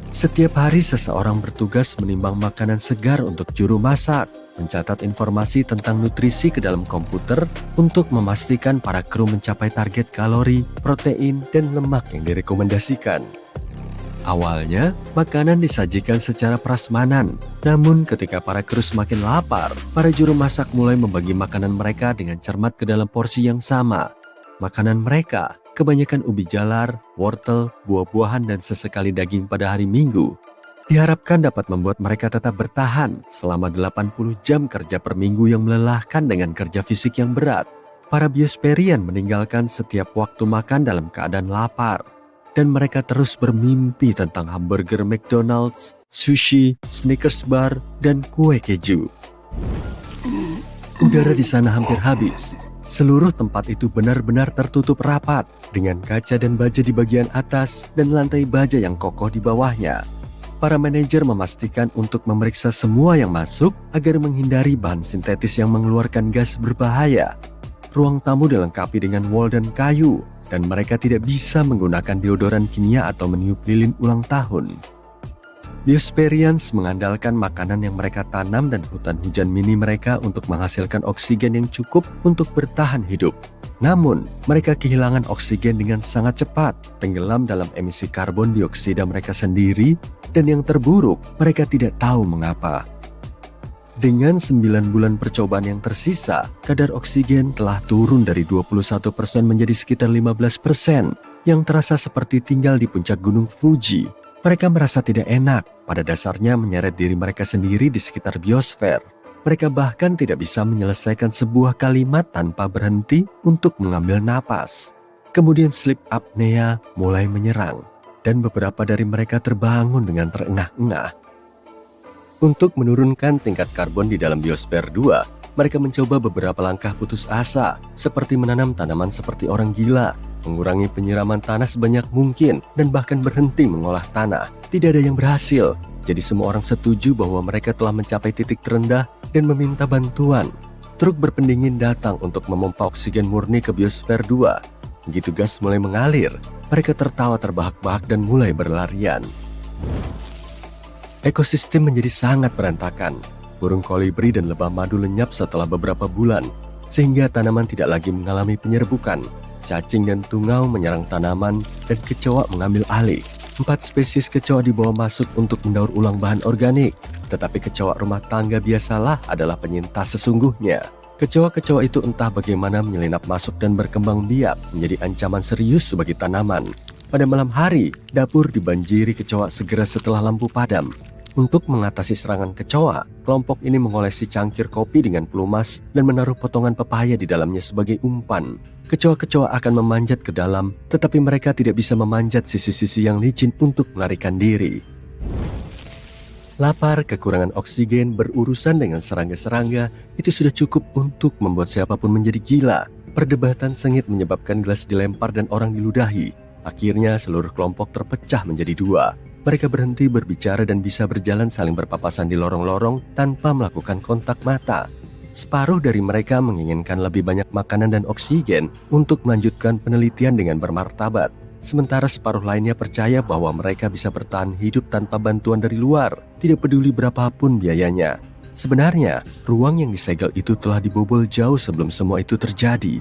Setiap hari seseorang bertugas menimbang makanan segar untuk juru masak, mencatat informasi tentang nutrisi ke dalam komputer untuk memastikan para kru mencapai target kalori, protein, dan lemak yang direkomendasikan. Awalnya, makanan disajikan secara prasmanan, namun ketika para kru semakin lapar, para juru masak mulai membagi makanan mereka dengan cermat ke dalam porsi yang sama. Makanan mereka kebanyakan ubi jalar, wortel, buah-buahan, dan sesekali daging pada hari Minggu. Diharapkan dapat membuat mereka tetap bertahan selama 80 jam kerja per minggu yang melelahkan dengan kerja fisik yang berat. Para Biosperian meninggalkan setiap waktu makan dalam keadaan lapar. Dan mereka terus bermimpi tentang hamburger McDonald's, sushi, Snickers bar, dan kue keju. Udara di sana hampir habis. Seluruh tempat itu benar-benar tertutup rapat dengan kaca dan baja di bagian atas dan lantai baja yang kokoh di bawahnya. Para manajer memastikan untuk memeriksa semua yang masuk agar menghindari bahan sintetis yang mengeluarkan gas berbahaya. Ruang tamu dilengkapi dengan wall dan kayu, dan mereka tidak bisa menggunakan deodoran kimia atau meniup lilin ulang tahun. Biosperians mengandalkan makanan yang mereka tanam dan hutan hujan mini mereka untuk menghasilkan oksigen yang cukup untuk bertahan hidup. Namun, mereka kehilangan oksigen dengan sangat cepat, tenggelam dalam emisi karbon dioksida mereka sendiri, dan yang terburuk, mereka tidak tahu mengapa. Dengan 9 bulan percobaan yang tersisa, kadar oksigen telah turun dari 21% menjadi sekitar 15%, yang terasa seperti tinggal di puncak gunung Fuji. Mereka merasa tidak enak, pada dasarnya menyeret diri mereka sendiri di sekitar biosfer. Mereka bahkan tidak bisa menyelesaikan sebuah kalimat tanpa berhenti untuk mengambil napas. Kemudian sleep apnea mulai menyerang, dan beberapa dari mereka terbangun dengan terengah-engah. Untuk menurunkan tingkat karbon di dalam Biosfer 2, mereka mencoba beberapa langkah putus asa, seperti menanam tanaman seperti orang gila, mengurangi penyiraman tanah sebanyak mungkin, dan bahkan berhenti mengolah tanah. Tidak ada yang berhasil, jadi semua orang setuju bahwa mereka telah mencapai titik terendah dan meminta bantuan. Truk berpendingin datang untuk memompa oksigen murni ke Biosfer 2. Begitu gas mulai mengalir, mereka tertawa terbahak-bahak dan mulai berlarian. Ekosistem menjadi sangat berantakan. Burung kolibri dan lebah madu lenyap setelah beberapa bulan, sehingga tanaman tidak lagi mengalami penyerbukan. Cacing dan tungau menyerang tanaman dan kecoa mengambil alih. 4 spesies kecoa dibawa masuk untuk mendaur ulang bahan organik. Tetapi kecoa rumah tangga biasalah adalah penyintas sesungguhnya. Kecoa-kecoa itu entah bagaimana menyelinap masuk dan berkembang biak menjadi ancaman serius bagi tanaman. Pada malam hari, dapur dibanjiri kecoa segera setelah lampu padam. Untuk mengatasi serangan kecoa, kelompok ini mengolesi cangkir kopi dengan pelumas dan menaruh potongan pepaya di dalamnya sebagai umpan. Kecoa-kecoa akan memanjat ke dalam, tetapi mereka tidak bisa memanjat sisi-sisi yang licin untuk melarikan diri. Lapar, kekurangan oksigen, berurusan dengan serangga-serangga, itu sudah cukup untuk membuat siapapun menjadi gila. Perdebatan sengit menyebabkan gelas dilempar dan orang diludahi. Akhirnya seluruh kelompok terpecah menjadi 2. Mereka berhenti berbicara dan bisa berjalan saling berpapasan di lorong-lorong tanpa melakukan kontak mata. Separuh dari mereka menginginkan lebih banyak makanan dan oksigen untuk melanjutkan penelitian dengan bermartabat. Sementara separuh lainnya percaya bahwa mereka bisa bertahan hidup tanpa bantuan dari luar, tidak peduli berapapun biayanya. Sebenarnya, ruang yang disegel itu telah dibobol jauh sebelum semua itu terjadi.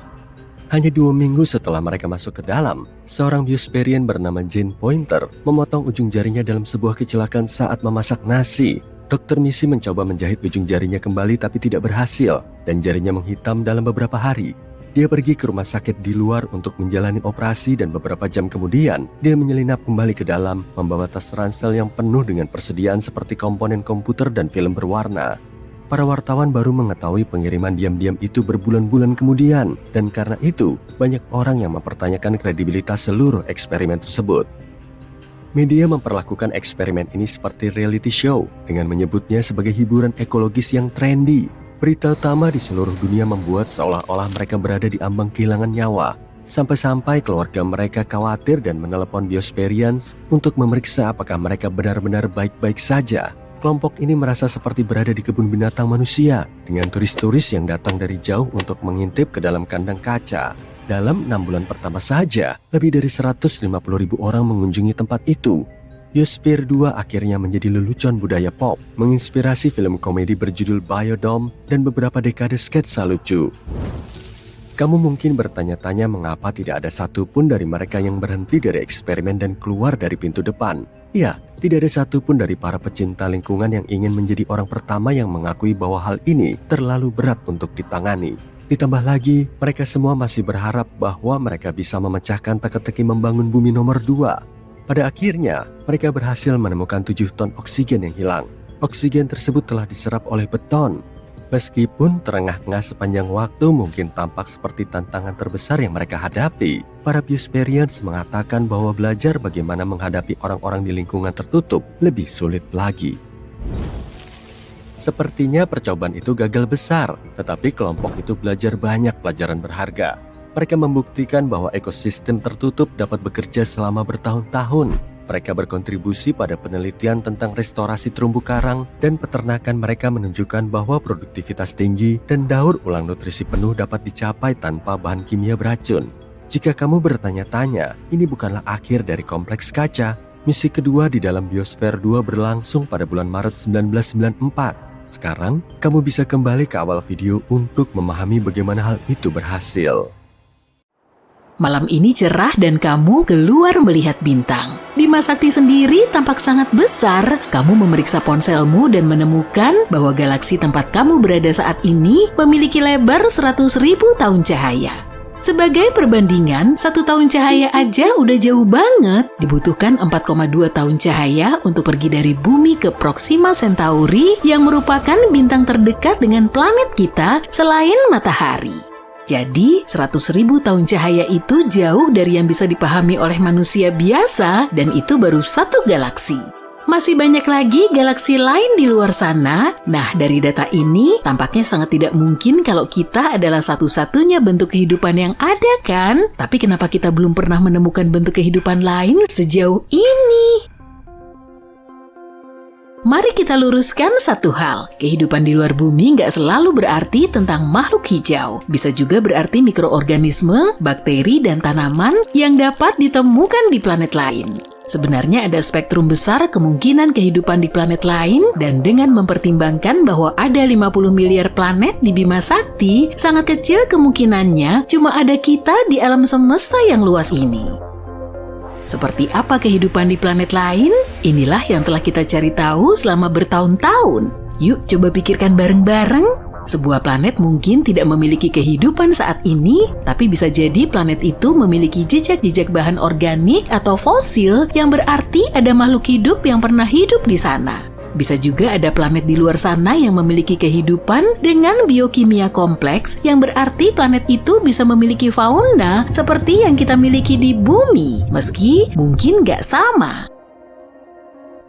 Hanya 2 minggu setelah mereka masuk ke dalam, seorang biospherian bernama Jane Pointer memotong ujung jarinya dalam sebuah kecelakaan saat memasak nasi. Dr. Missy mencoba menjahit ujung jarinya kembali tapi tidak berhasil, dan jarinya menghitam dalam beberapa hari. Dia pergi ke rumah sakit di luar untuk menjalani operasi dan beberapa jam kemudian, dia menyelinap kembali ke dalam, membawa tas ransel yang penuh dengan persediaan seperti komponen komputer dan film berwarna. Para wartawan baru mengetahui pengiriman diam-diam itu berbulan-bulan kemudian, dan karena itu, banyak orang yang mempertanyakan kredibilitas seluruh eksperimen tersebut. Media memperlakukan eksperimen ini seperti reality show dengan menyebutnya sebagai hiburan ekologis yang trendy. Berita utama di seluruh dunia membuat seolah-olah mereka berada di ambang kehilangan nyawa. Sampai-sampai keluarga mereka khawatir dan menelepon biospherians untuk memeriksa apakah mereka benar-benar baik-baik saja. Kelompok ini merasa seperti berada di kebun binatang manusia dengan turis-turis yang datang dari jauh untuk mengintip ke dalam kandang kaca. Dalam 6 bulan pertama saja, lebih dari 150.000 orang mengunjungi tempat itu. Biosphere 2 akhirnya menjadi lelucon budaya pop, menginspirasi film komedi berjudul Biodome dan beberapa dekade sketsa lucu. Kamu mungkin bertanya-tanya mengapa tidak ada satupun dari mereka yang berhenti dari eksperimen dan keluar dari pintu depan. Ya, tidak ada satupun dari para pecinta lingkungan yang ingin menjadi orang pertama yang mengakui bahwa hal ini terlalu berat untuk ditangani. Ditambah lagi, mereka semua masih berharap bahwa mereka bisa memecahkan teka-teki membangun bumi nomor 2. Pada akhirnya, mereka berhasil menemukan 7 ton oksigen yang hilang. Oksigen tersebut telah diserap oleh beton. Meskipun terengah-engah sepanjang waktu mungkin tampak seperti tantangan terbesar yang mereka hadapi, para biospherians mengatakan bahwa belajar bagaimana menghadapi orang-orang di lingkungan tertutup lebih sulit lagi. Sepertinya percobaan itu gagal besar, tetapi kelompok itu belajar banyak pelajaran berharga. Mereka membuktikan bahwa ekosistem tertutup dapat bekerja selama bertahun-tahun. Mereka berkontribusi pada penelitian tentang restorasi terumbu karang dan peternakan. Mereka menunjukkan bahwa produktivitas tinggi dan daur ulang nutrisi penuh dapat dicapai tanpa bahan kimia beracun. Jika kamu bertanya-tanya, ini bukanlah akhir dari kompleks kaca. Misi kedua di dalam Biosphere 2 berlangsung pada bulan Maret 1994. Sekarang, kamu bisa kembali ke awal video untuk memahami bagaimana hal itu berhasil. Malam ini cerah dan kamu keluar melihat bintang. Bima Sakti sendiri tampak sangat besar. Kamu memeriksa ponselmu dan menemukan bahwa galaksi tempat kamu berada saat ini memiliki lebar 100.000 tahun cahaya. Sebagai perbandingan, 1 tahun cahaya aja udah jauh banget. Dibutuhkan 4,2 tahun cahaya untuk pergi dari bumi ke Proxima Centauri yang merupakan bintang terdekat dengan planet kita selain matahari. Jadi, 100.000 tahun cahaya itu jauh dari yang bisa dipahami oleh manusia biasa, dan itu baru satu galaksi. Masih banyak lagi galaksi lain di luar sana. Nah, dari data ini, tampaknya sangat tidak mungkin kalau kita adalah satu-satunya bentuk kehidupan yang ada, kan? Tapi kenapa kita belum pernah menemukan bentuk kehidupan lain sejauh ini? Mari kita luruskan satu hal. Kehidupan di luar bumi nggak selalu berarti tentang makhluk hijau. Bisa juga berarti mikroorganisme, bakteri, dan tanaman yang dapat ditemukan di planet lain. Sebenarnya ada spektrum besar kemungkinan kehidupan di planet lain, dan dengan mempertimbangkan bahwa ada 50 miliar planet di Bima Sakti, sangat kecil kemungkinannya cuma ada kita di alam semesta yang luas ini. Seperti apa kehidupan di planet lain? Inilah yang telah kita cari tahu selama bertahun-tahun. Yuk coba pikirkan bareng-bareng. Sebuah planet mungkin tidak memiliki kehidupan saat ini, tapi bisa jadi planet itu memiliki jejak-jejak bahan organik atau fosil yang berarti ada makhluk hidup yang pernah hidup di sana. Bisa juga ada planet di luar sana yang memiliki kehidupan dengan biokimia kompleks yang berarti planet itu bisa memiliki fauna seperti yang kita miliki di bumi, meski mungkin nggak sama.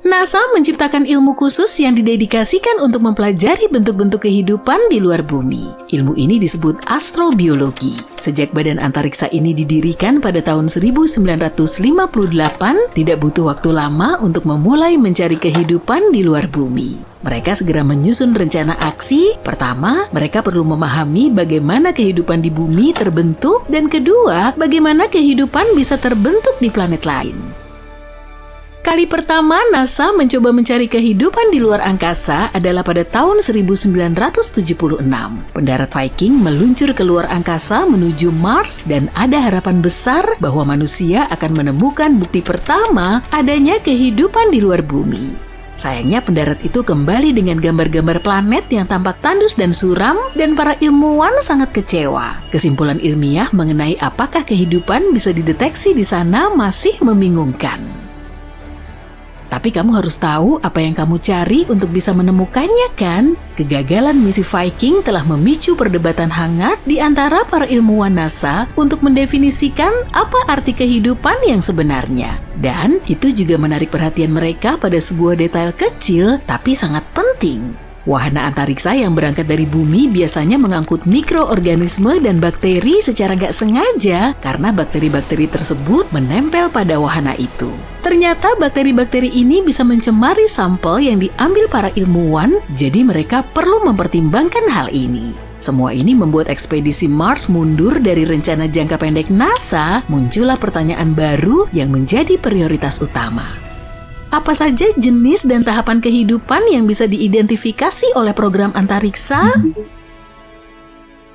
NASA menciptakan ilmu khusus yang didedikasikan untuk mempelajari bentuk-bentuk kehidupan di luar bumi. Ilmu ini disebut astrobiologi. Sejak badan antariksa ini didirikan pada tahun 1958, tidak butuh waktu lama untuk memulai mencari kehidupan di luar bumi. Mereka segera menyusun rencana aksi. Pertama, mereka perlu memahami bagaimana kehidupan di bumi terbentuk, dan kedua, bagaimana kehidupan bisa terbentuk di planet lain. Kali pertama NASA mencoba mencari kehidupan di luar angkasa adalah pada tahun 1976. Pendarat Viking meluncur ke luar angkasa menuju Mars dan ada harapan besar bahwa manusia akan menemukan bukti pertama adanya kehidupan di luar bumi. Sayangnya pendarat itu kembali dengan gambar-gambar planet yang tampak tandus dan suram dan para ilmuwan sangat kecewa. Kesimpulan ilmiah mengenai apakah kehidupan bisa dideteksi di sana masih membingungkan. Tapi kamu harus tahu apa yang kamu cari untuk bisa menemukannya kan? Kegagalan misi Viking telah memicu perdebatan hangat di antara para ilmuwan NASA untuk mendefinisikan apa arti kehidupan yang sebenarnya. Dan itu juga menarik perhatian mereka pada sebuah detail kecil tapi sangat penting. Wahana antariksa yang berangkat dari bumi biasanya mengangkut mikroorganisme dan bakteri secara nggak sengaja karena bakteri-bakteri tersebut menempel pada wahana itu. Ternyata bakteri-bakteri ini bisa mencemari sampel yang diambil para ilmuwan, jadi mereka perlu mempertimbangkan hal ini. Semua ini membuat ekspedisi Mars mundur dari rencana jangka pendek NASA, muncullah pertanyaan baru yang menjadi prioritas utama. Apa saja jenis dan tahapan kehidupan yang bisa diidentifikasi oleh program antariksa?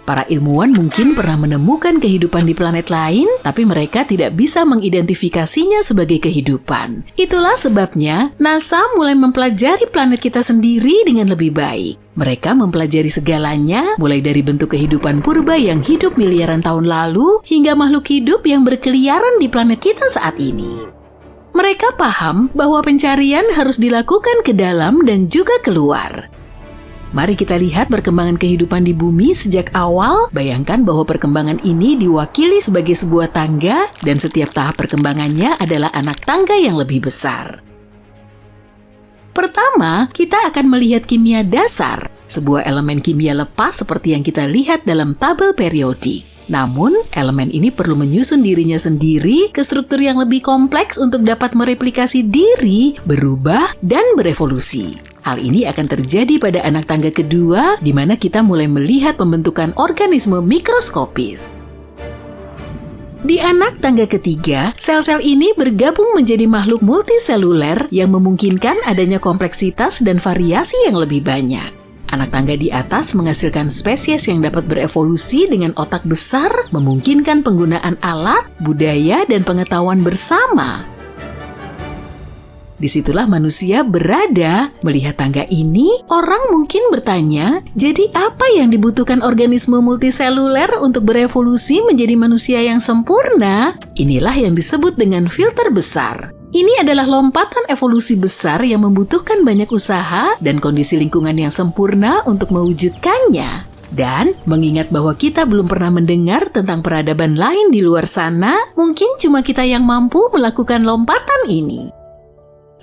Para ilmuwan mungkin pernah menemukan kehidupan di planet lain, tapi mereka tidak bisa mengidentifikasinya sebagai kehidupan. Itulah sebabnya NASA mulai mempelajari planet kita sendiri dengan lebih baik. Mereka mempelajari segalanya, mulai dari bentuk kehidupan purba yang hidup miliaran tahun lalu, hingga makhluk hidup yang berkeliaran di planet kita saat ini. Mereka paham bahwa pencarian harus dilakukan ke dalam dan juga keluar. Mari kita lihat perkembangan kehidupan di bumi sejak awal. Bayangkan bahwa perkembangan ini diwakili sebagai sebuah tangga dan setiap tahap perkembangannya adalah anak tangga yang lebih besar. Pertama, kita akan melihat kimia dasar, sebuah elemen kimia lepas seperti yang kita lihat dalam tabel periodik. Namun, elemen ini perlu menyusun dirinya sendiri ke struktur yang lebih kompleks untuk dapat mereplikasi diri, berubah, dan berevolusi. Hal ini akan terjadi pada anak tangga kedua, di mana kita mulai melihat pembentukan organisme mikroskopis. Di anak tangga ketiga, sel-sel ini bergabung menjadi makhluk multiseluler yang memungkinkan adanya kompleksitas dan variasi yang lebih banyak. Anak tangga di atas menghasilkan spesies yang dapat berevolusi dengan otak besar, memungkinkan penggunaan alat, budaya, dan pengetahuan bersama. Disitulah manusia berada. Melihat tangga ini, orang mungkin bertanya, jadi apa yang dibutuhkan organisme multiseluler untuk berevolusi menjadi manusia yang sempurna? Inilah yang disebut dengan filter besar. Ini adalah lompatan evolusi besar yang membutuhkan banyak usaha dan kondisi lingkungan yang sempurna untuk mewujudkannya. Dan mengingat bahwa kita belum pernah mendengar tentang peradaban lain di luar sana, mungkin cuma kita yang mampu melakukan lompatan ini.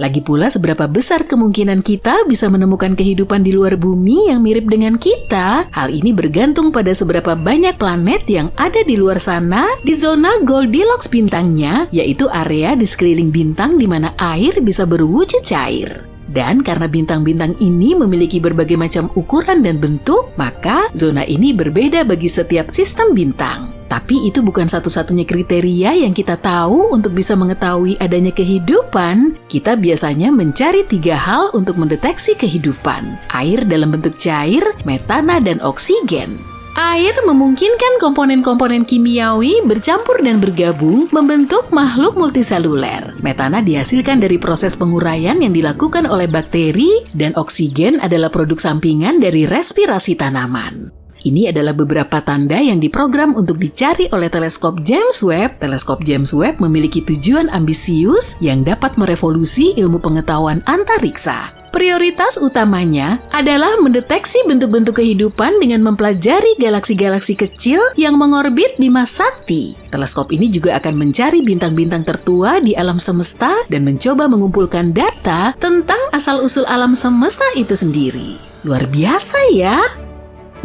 Lagi pula seberapa besar kemungkinan kita bisa menemukan kehidupan di luar bumi yang mirip dengan kita? Hal ini bergantung pada seberapa banyak planet yang ada di luar sana di zona Goldilocks bintangnya, yaitu area di sekeliling bintang di mana air bisa berwujud cair. Dan karena bintang-bintang ini memiliki berbagai macam ukuran dan bentuk, maka zona ini berbeda bagi setiap sistem bintang. Tapi itu bukan satu-satunya kriteria yang kita tahu untuk bisa mengetahui adanya kehidupan. Kita biasanya mencari 3 hal untuk mendeteksi kehidupan: air dalam bentuk cair, metana, dan oksigen. Air memungkinkan komponen-komponen kimiawi bercampur dan bergabung membentuk makhluk multiseluler. Metana dihasilkan dari proses penguraian yang dilakukan oleh bakteri, dan oksigen adalah produk sampingan dari respirasi tanaman. Ini adalah beberapa tanda yang diprogram untuk dicari oleh teleskop James Webb. Teleskop James Webb memiliki tujuan ambisius yang dapat merevolusi ilmu pengetahuan antariksa. Prioritas utamanya adalah mendeteksi bentuk-bentuk kehidupan dengan mempelajari galaksi-galaksi kecil yang mengorbit Bima Sakti. Teleskop ini juga akan mencari bintang-bintang tertua di alam semesta dan mencoba mengumpulkan data tentang asal-usul alam semesta itu sendiri. Luar biasa ya!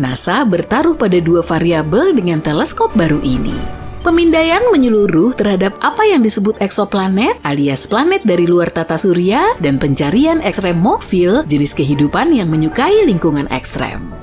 NASA bertaruh pada dua variabel dengan teleskop baru ini. Pemindaian menyeluruh terhadap apa yang disebut eksoplanet alias planet dari luar tata surya dan pencarian ekstremofil, jenis kehidupan yang menyukai lingkungan ekstrem.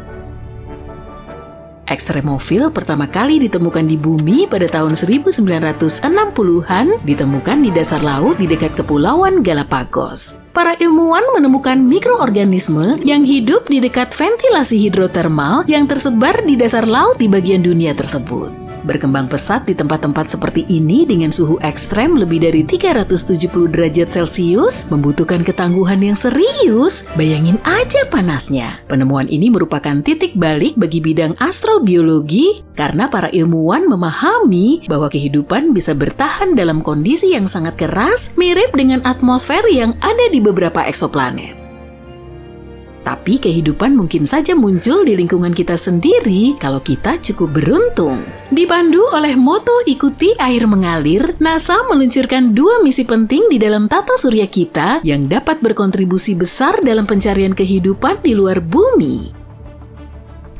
Ekstremofil pertama kali ditemukan di bumi pada tahun 1960-an, ditemukan di dasar laut di dekat Kepulauan Galapagos. Para ilmuwan menemukan mikroorganisme yang hidup di dekat ventilasi hidrotermal yang tersebar di dasar laut di bagian dunia tersebut. Berkembang pesat di tempat-tempat seperti ini dengan suhu ekstrem lebih dari 370 derajat Celcius membutuhkan ketangguhan yang serius. Bayangin aja panasnya. Penemuan ini merupakan titik balik bagi bidang astrobiologi karena para ilmuwan memahami bahwa kehidupan bisa bertahan dalam kondisi yang sangat keras, mirip dengan atmosfer yang ada di beberapa eksoplanet. Tapi kehidupan mungkin saja muncul di lingkungan kita sendiri kalau kita cukup beruntung. Dipandu oleh moto ikuti air mengalir, NASA meluncurkan dua misi penting di dalam tata surya kita yang dapat berkontribusi besar dalam pencarian kehidupan di luar bumi.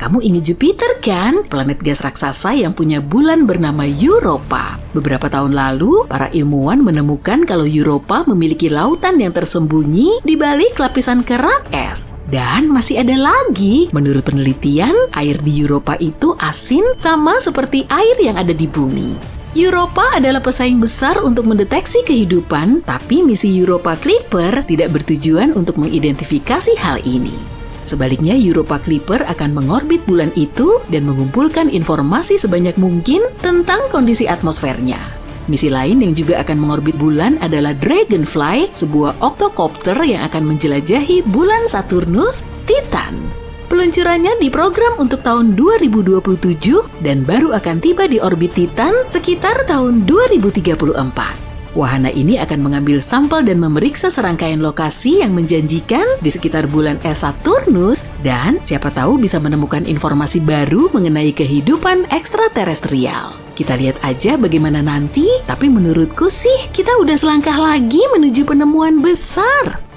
Kamu ingat Jupiter kan? Planet gas raksasa yang punya bulan bernama Europa. Beberapa tahun lalu, para ilmuwan menemukan kalau Europa memiliki lautan yang tersembunyi di balik lapisan kerak es. Dan masih ada lagi, menurut penelitian, air di Europa itu asin sama seperti air yang ada di bumi. Europa adalah pesaing besar untuk mendeteksi kehidupan, tapi misi Europa Clipper tidak bertujuan untuk mengidentifikasi hal ini. Sebaliknya, Europa Clipper akan mengorbit bulan itu dan mengumpulkan informasi sebanyak mungkin tentang kondisi atmosfernya. Misi lain yang juga akan mengorbit bulan adalah Dragonfly, sebuah octocopter yang akan menjelajahi bulan Saturnus, Titan. Peluncurannya diprogram untuk tahun 2027 dan baru akan tiba di orbit Titan sekitar tahun 2034. Wahana ini akan mengambil sampel dan memeriksa serangkaian lokasi yang menjanjikan di sekitar bulan es Saturnus dan siapa tahu bisa menemukan informasi baru mengenai kehidupan ekstraterestrial. Kita lihat aja bagaimana nanti, tapi menurutku sih kita udah selangkah lagi menuju penemuan besar.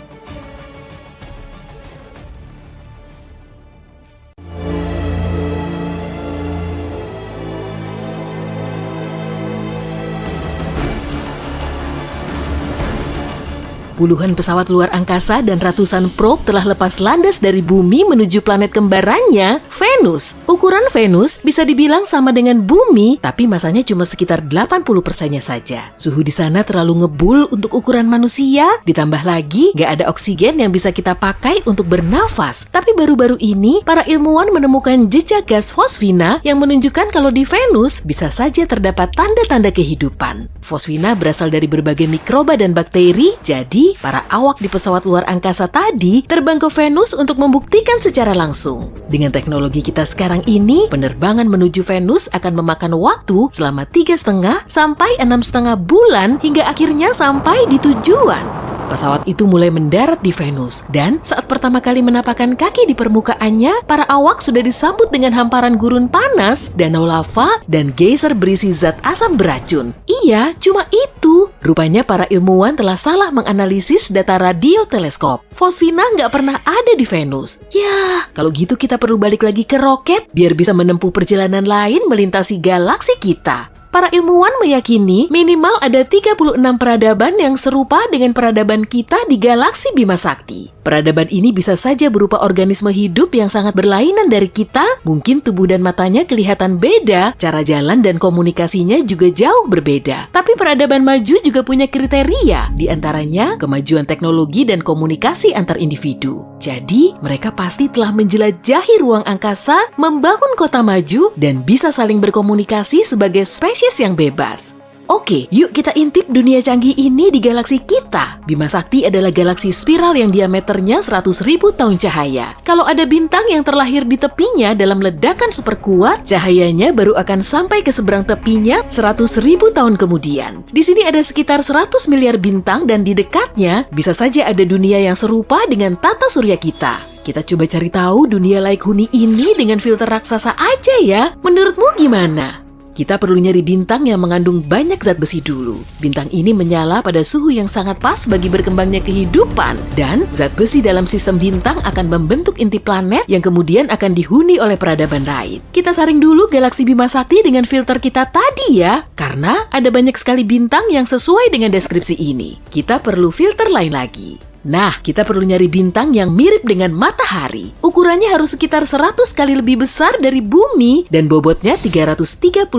Puluhan pesawat luar angkasa dan ratusan probe telah lepas landas dari bumi menuju planet kembarannya, Venus. Ukuran Venus bisa dibilang sama dengan bumi, tapi masanya cuma sekitar 80%-nya saja. Suhu di sana terlalu ngebul untuk ukuran manusia, ditambah lagi gak ada oksigen yang bisa kita pakai untuk bernafas. Tapi baru-baru ini, para ilmuwan menemukan jejak gas fosfina yang menunjukkan kalau di Venus bisa saja terdapat tanda-tanda kehidupan. Fosfina berasal dari berbagai mikroba dan bakteri, jadi para awak di pesawat luar angkasa tadi terbang ke Venus untuk membuktikan secara langsung. Dengan teknologi kita sekarang ini, penerbangan menuju Venus akan memakan waktu selama 3,5 sampai 6,5 bulan hingga akhirnya sampai di tujuan. Pesawat itu mulai mendarat di Venus, dan saat pertama kali menapakkan kaki di permukaannya, para awak sudah disambut dengan hamparan gurun panas, danau lava, dan geyser berisi zat asam beracun. Iya, cuma itu. Rupanya para ilmuwan telah salah menganalisis data radio teleskop. Fosfina nggak pernah ada di Venus. Yah, kalau gitu kita perlu balik lagi ke roket, biar bisa menempuh perjalanan lain melintasi galaksi kita. Para ilmuwan meyakini minimal ada 36 peradaban yang serupa dengan peradaban kita di galaksi Bima Sakti. Peradaban ini bisa saja berupa organisme hidup yang sangat berlainan dari kita, mungkin tubuh dan matanya kelihatan beda, cara jalan dan komunikasinya juga jauh berbeda. Tapi peradaban maju juga punya kriteria, di antaranya kemajuan teknologi dan komunikasi antar individu. Jadi, mereka pasti telah menjelajahi ruang angkasa, membangun kota maju, dan bisa saling berkomunikasi sebagai spesies yang bebas. Oke, yuk kita intip dunia canggih ini di galaksi kita. Bima Sakti adalah galaksi spiral yang diameternya 100.000 tahun cahaya. Kalau ada bintang yang terlahir di tepinya dalam ledakan super kuat, cahayanya baru akan sampai ke seberang tepinya 100.000 tahun kemudian. Di sini ada sekitar 100 miliar bintang dan di dekatnya bisa saja ada dunia yang serupa dengan tata surya kita. Kita coba cari tahu dunia Laik Huni ini dengan filter raksasa aja ya. Menurutmu gimana? Kita perlu nyari bintang yang mengandung banyak zat besi dulu. Bintang ini menyala pada suhu yang sangat pas bagi berkembangnya kehidupan. Dan zat besi dalam sistem bintang akan membentuk inti planet yang kemudian akan dihuni oleh peradaban lain. Kita saring dulu galaksi Bima Sakti dengan filter kita tadi ya. Karena ada banyak sekali bintang yang sesuai dengan deskripsi ini. Kita perlu filter lain lagi. Nah, kita perlu nyari bintang yang mirip dengan matahari. Ukurannya harus sekitar 100 kali lebih besar dari bumi dan bobotnya 333.000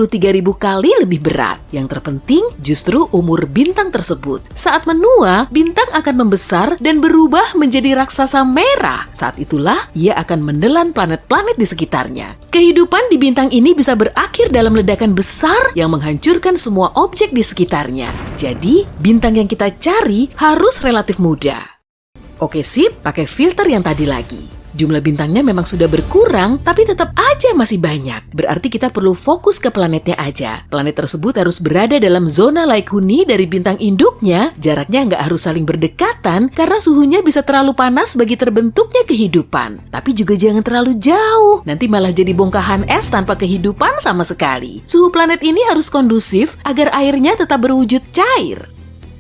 kali lebih berat. Yang terpenting justru umur bintang tersebut. Saat menua, bintang akan membesar dan berubah menjadi raksasa merah. Saat itulah ia akan menelan planet-planet di sekitarnya. Kehidupan di bintang ini bisa berakhir dalam ledakan besar yang menghancurkan semua objek di sekitarnya. Jadi, bintang yang kita cari harus relatif muda. Oke sip, pakai filter yang tadi lagi. Jumlah bintangnya memang sudah berkurang, tapi tetap aja masih banyak. Berarti kita perlu fokus ke planetnya aja. Planet tersebut harus berada dalam zona Laik Huni dari bintang induknya. Jaraknya nggak harus saling berdekatan, karena suhunya bisa terlalu panas bagi terbentuknya kehidupan. Tapi juga jangan terlalu jauh, nanti malah jadi bongkahan es tanpa kehidupan sama sekali. Suhu planet ini harus kondusif agar airnya tetap berwujud cair.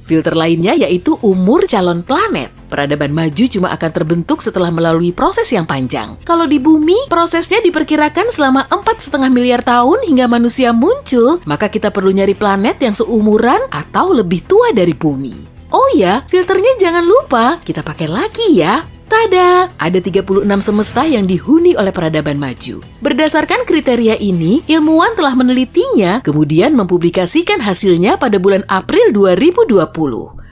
Filter lainnya yaitu umur calon planet. Peradaban maju cuma akan terbentuk setelah melalui proses yang panjang. Kalau di bumi, prosesnya diperkirakan selama 4,5 miliar tahun hingga manusia muncul, maka kita perlu nyari planet yang seumuran atau lebih tua dari bumi. Oh ya, filternya jangan lupa, kita pakai lagi ya. Tada! Ada 36 semesta yang dihuni oleh peradaban maju. Berdasarkan kriteria ini, ilmuwan telah menelitinya, kemudian mempublikasikan hasilnya pada bulan April 2020.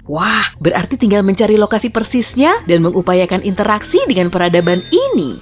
Wah, berarti tinggal mencari lokasi persisnya dan mengupayakan interaksi dengan peradaban ini.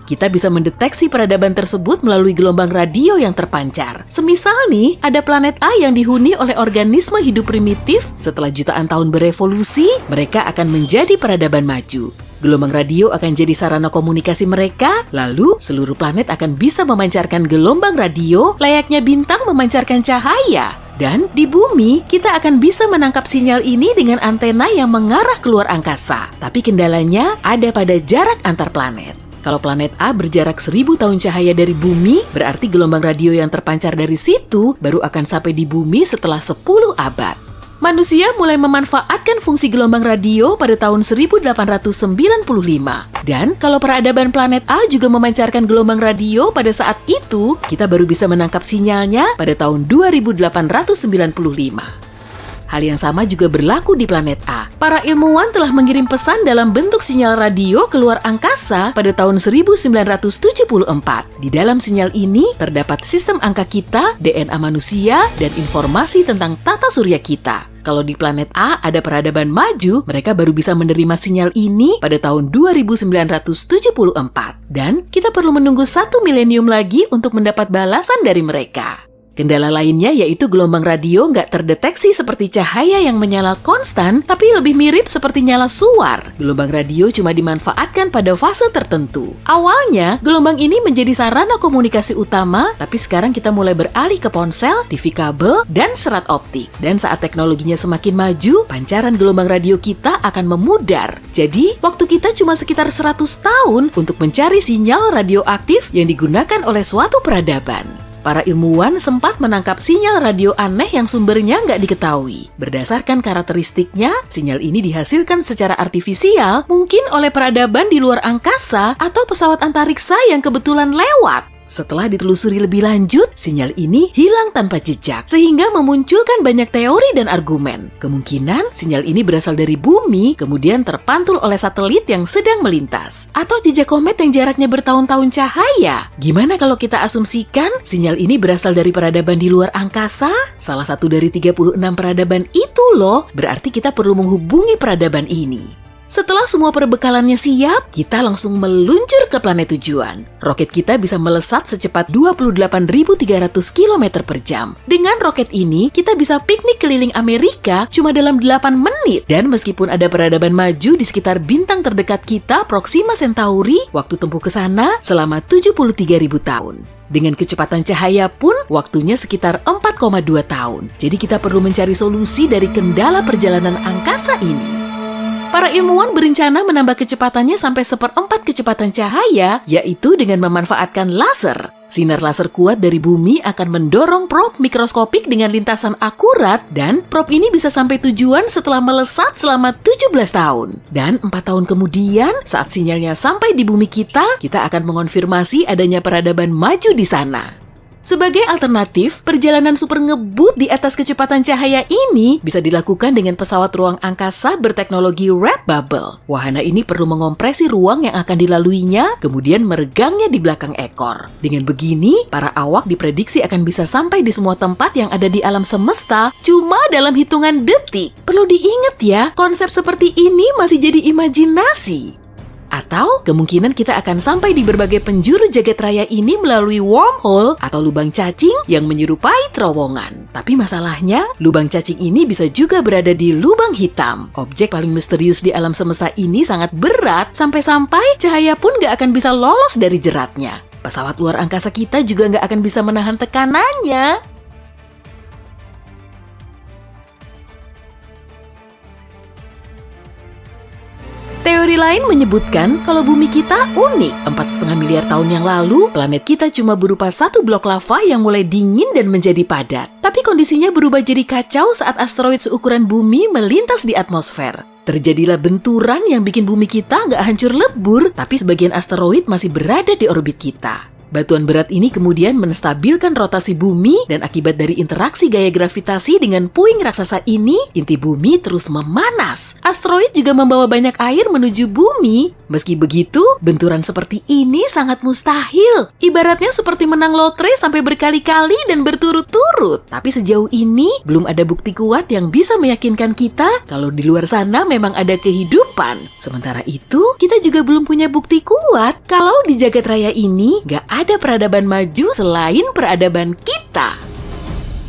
Kita bisa mendeteksi peradaban tersebut melalui gelombang radio yang terpancar. Semisal nih, ada planet A yang dihuni oleh organisme hidup primitif. Setelah jutaan tahun berevolusi, mereka akan menjadi peradaban maju. Gelombang radio akan jadi sarana komunikasi mereka, lalu seluruh planet akan bisa memancarkan gelombang radio layaknya bintang memancarkan cahaya. Dan di bumi, kita akan bisa menangkap sinyal ini dengan antena yang mengarah keluar angkasa. Tapi kendalanya ada pada jarak antar planet. Kalau planet A berjarak 1000 tahun cahaya dari bumi, berarti gelombang radio yang terpancar dari situ baru akan sampai di bumi setelah 10 abad. Manusia mulai memanfaatkan fungsi gelombang radio pada tahun 1895. Dan kalau peradaban planet A juga memancarkan gelombang radio pada saat itu, kita baru bisa menangkap sinyalnya pada tahun 2895. Hal yang sama juga berlaku di planet A. Para ilmuwan telah mengirim pesan dalam bentuk sinyal radio keluar angkasa pada tahun 1974. Di dalam sinyal ini terdapat sistem angka kita, DNA manusia, dan informasi tentang tata surya kita. Kalau di planet A ada peradaban maju, mereka baru bisa menerima sinyal ini pada tahun 2974. Dan kita perlu menunggu 1 milenium lagi untuk mendapat balasan dari mereka. Kendala lainnya yaitu gelombang radio nggak terdeteksi seperti cahaya yang menyala konstan, tapi lebih mirip seperti nyala suar. Gelombang radio cuma dimanfaatkan pada fase tertentu. Awalnya, gelombang ini menjadi sarana komunikasi utama, tapi sekarang kita mulai beralih ke ponsel, TV kabel, dan serat optik. Dan saat teknologinya semakin maju, pancaran gelombang radio kita akan memudar. Jadi, waktu kita cuma sekitar 100 tahun untuk mencari sinyal radioaktif yang digunakan oleh suatu peradaban. Para ilmuwan sempat menangkap sinyal radio aneh yang sumbernya nggak diketahui. Berdasarkan karakteristiknya, sinyal ini dihasilkan secara artifisial, mungkin oleh peradaban di luar angkasa atau pesawat antariksa yang kebetulan lewat. Setelah ditelusuri lebih lanjut, sinyal ini hilang tanpa jejak, sehingga memunculkan banyak teori dan argumen. Kemungkinan sinyal ini berasal dari bumi, kemudian terpantul oleh satelit yang sedang melintas. Atau jejak komet yang jaraknya bertahun-tahun cahaya. Gimana kalau kita asumsikan sinyal ini berasal dari peradaban di luar angkasa? Salah satu dari 36 peradaban itu loh, berarti kita perlu menghubungi peradaban ini. Setelah semua perbekalannya siap, kita langsung meluncur ke planet tujuan. Roket kita bisa melesat secepat 28.300 km per jam. Dengan roket ini, kita bisa piknik keliling Amerika cuma dalam 8 menit. Dan meskipun ada peradaban maju di sekitar bintang terdekat kita, Proxima Centauri, waktu tempuh ke sana selama 73.000 tahun. Dengan kecepatan cahaya pun, waktunya sekitar 4,2 tahun. Jadi kita perlu mencari solusi dari kendala perjalanan angkasa ini. Para ilmuwan berencana menambah kecepatannya sampai 1/4 kecepatan cahaya, yaitu dengan memanfaatkan laser. Sinar laser kuat dari bumi akan mendorong probe mikroskopik dengan lintasan akurat, dan probe ini bisa sampai tujuan setelah melesat selama 17 tahun. Dan 4 tahun kemudian, saat sinyalnya sampai di bumi kita akan mengonfirmasi adanya peradaban maju di sana. Sebagai alternatif, perjalanan super ngebut di atas kecepatan cahaya ini bisa dilakukan dengan pesawat ruang angkasa berteknologi Red Bubble. Wahana ini perlu menkompresi ruang yang akan dilaluinya, kemudian meregangnya di belakang ekor. Dengan begini, para awak diprediksi akan bisa sampai di semua tempat yang ada di alam semesta cuma dalam hitungan detik. Perlu diingat ya, konsep seperti ini masih jadi imajinasi. Atau kemungkinan kita akan sampai di berbagai penjuru jagat raya ini melalui wormhole atau lubang cacing yang menyerupai terowongan. Tapi masalahnya, lubang cacing ini bisa juga berada di lubang hitam. Objek paling misterius di alam semesta ini sangat berat, sampai-sampai cahaya pun nggak akan bisa lolos dari jeratnya. Pesawat luar angkasa kita juga nggak akan bisa menahan tekanannya. Teori lain menyebutkan kalau bumi kita unik. 4,5 miliar tahun yang lalu, planet kita cuma berupa satu blok lava yang mulai dingin dan menjadi padat. Tapi kondisinya berubah jadi kacau saat asteroid seukuran bumi melintas di atmosfer. Terjadilah benturan yang bikin bumi kita nggak hancur lebur, tapi sebagian asteroid masih berada di orbit kita. Batuan berat ini kemudian menstabilkan rotasi bumi, dan akibat dari interaksi gaya gravitasi dengan puing raksasa ini, inti bumi terus memanas. Asteroid juga membawa banyak air menuju bumi. Meski begitu, benturan seperti ini sangat mustahil. Ibaratnya seperti menang lotre sampai berkali-kali dan berturut-turut. Tapi sejauh ini, belum ada bukti kuat yang bisa meyakinkan kita kalau di luar sana memang ada kehidupan. Sementara itu, kita juga belum punya bukti kuat kalau di jagat raya ini gak ada peradaban maju selain peradaban kita.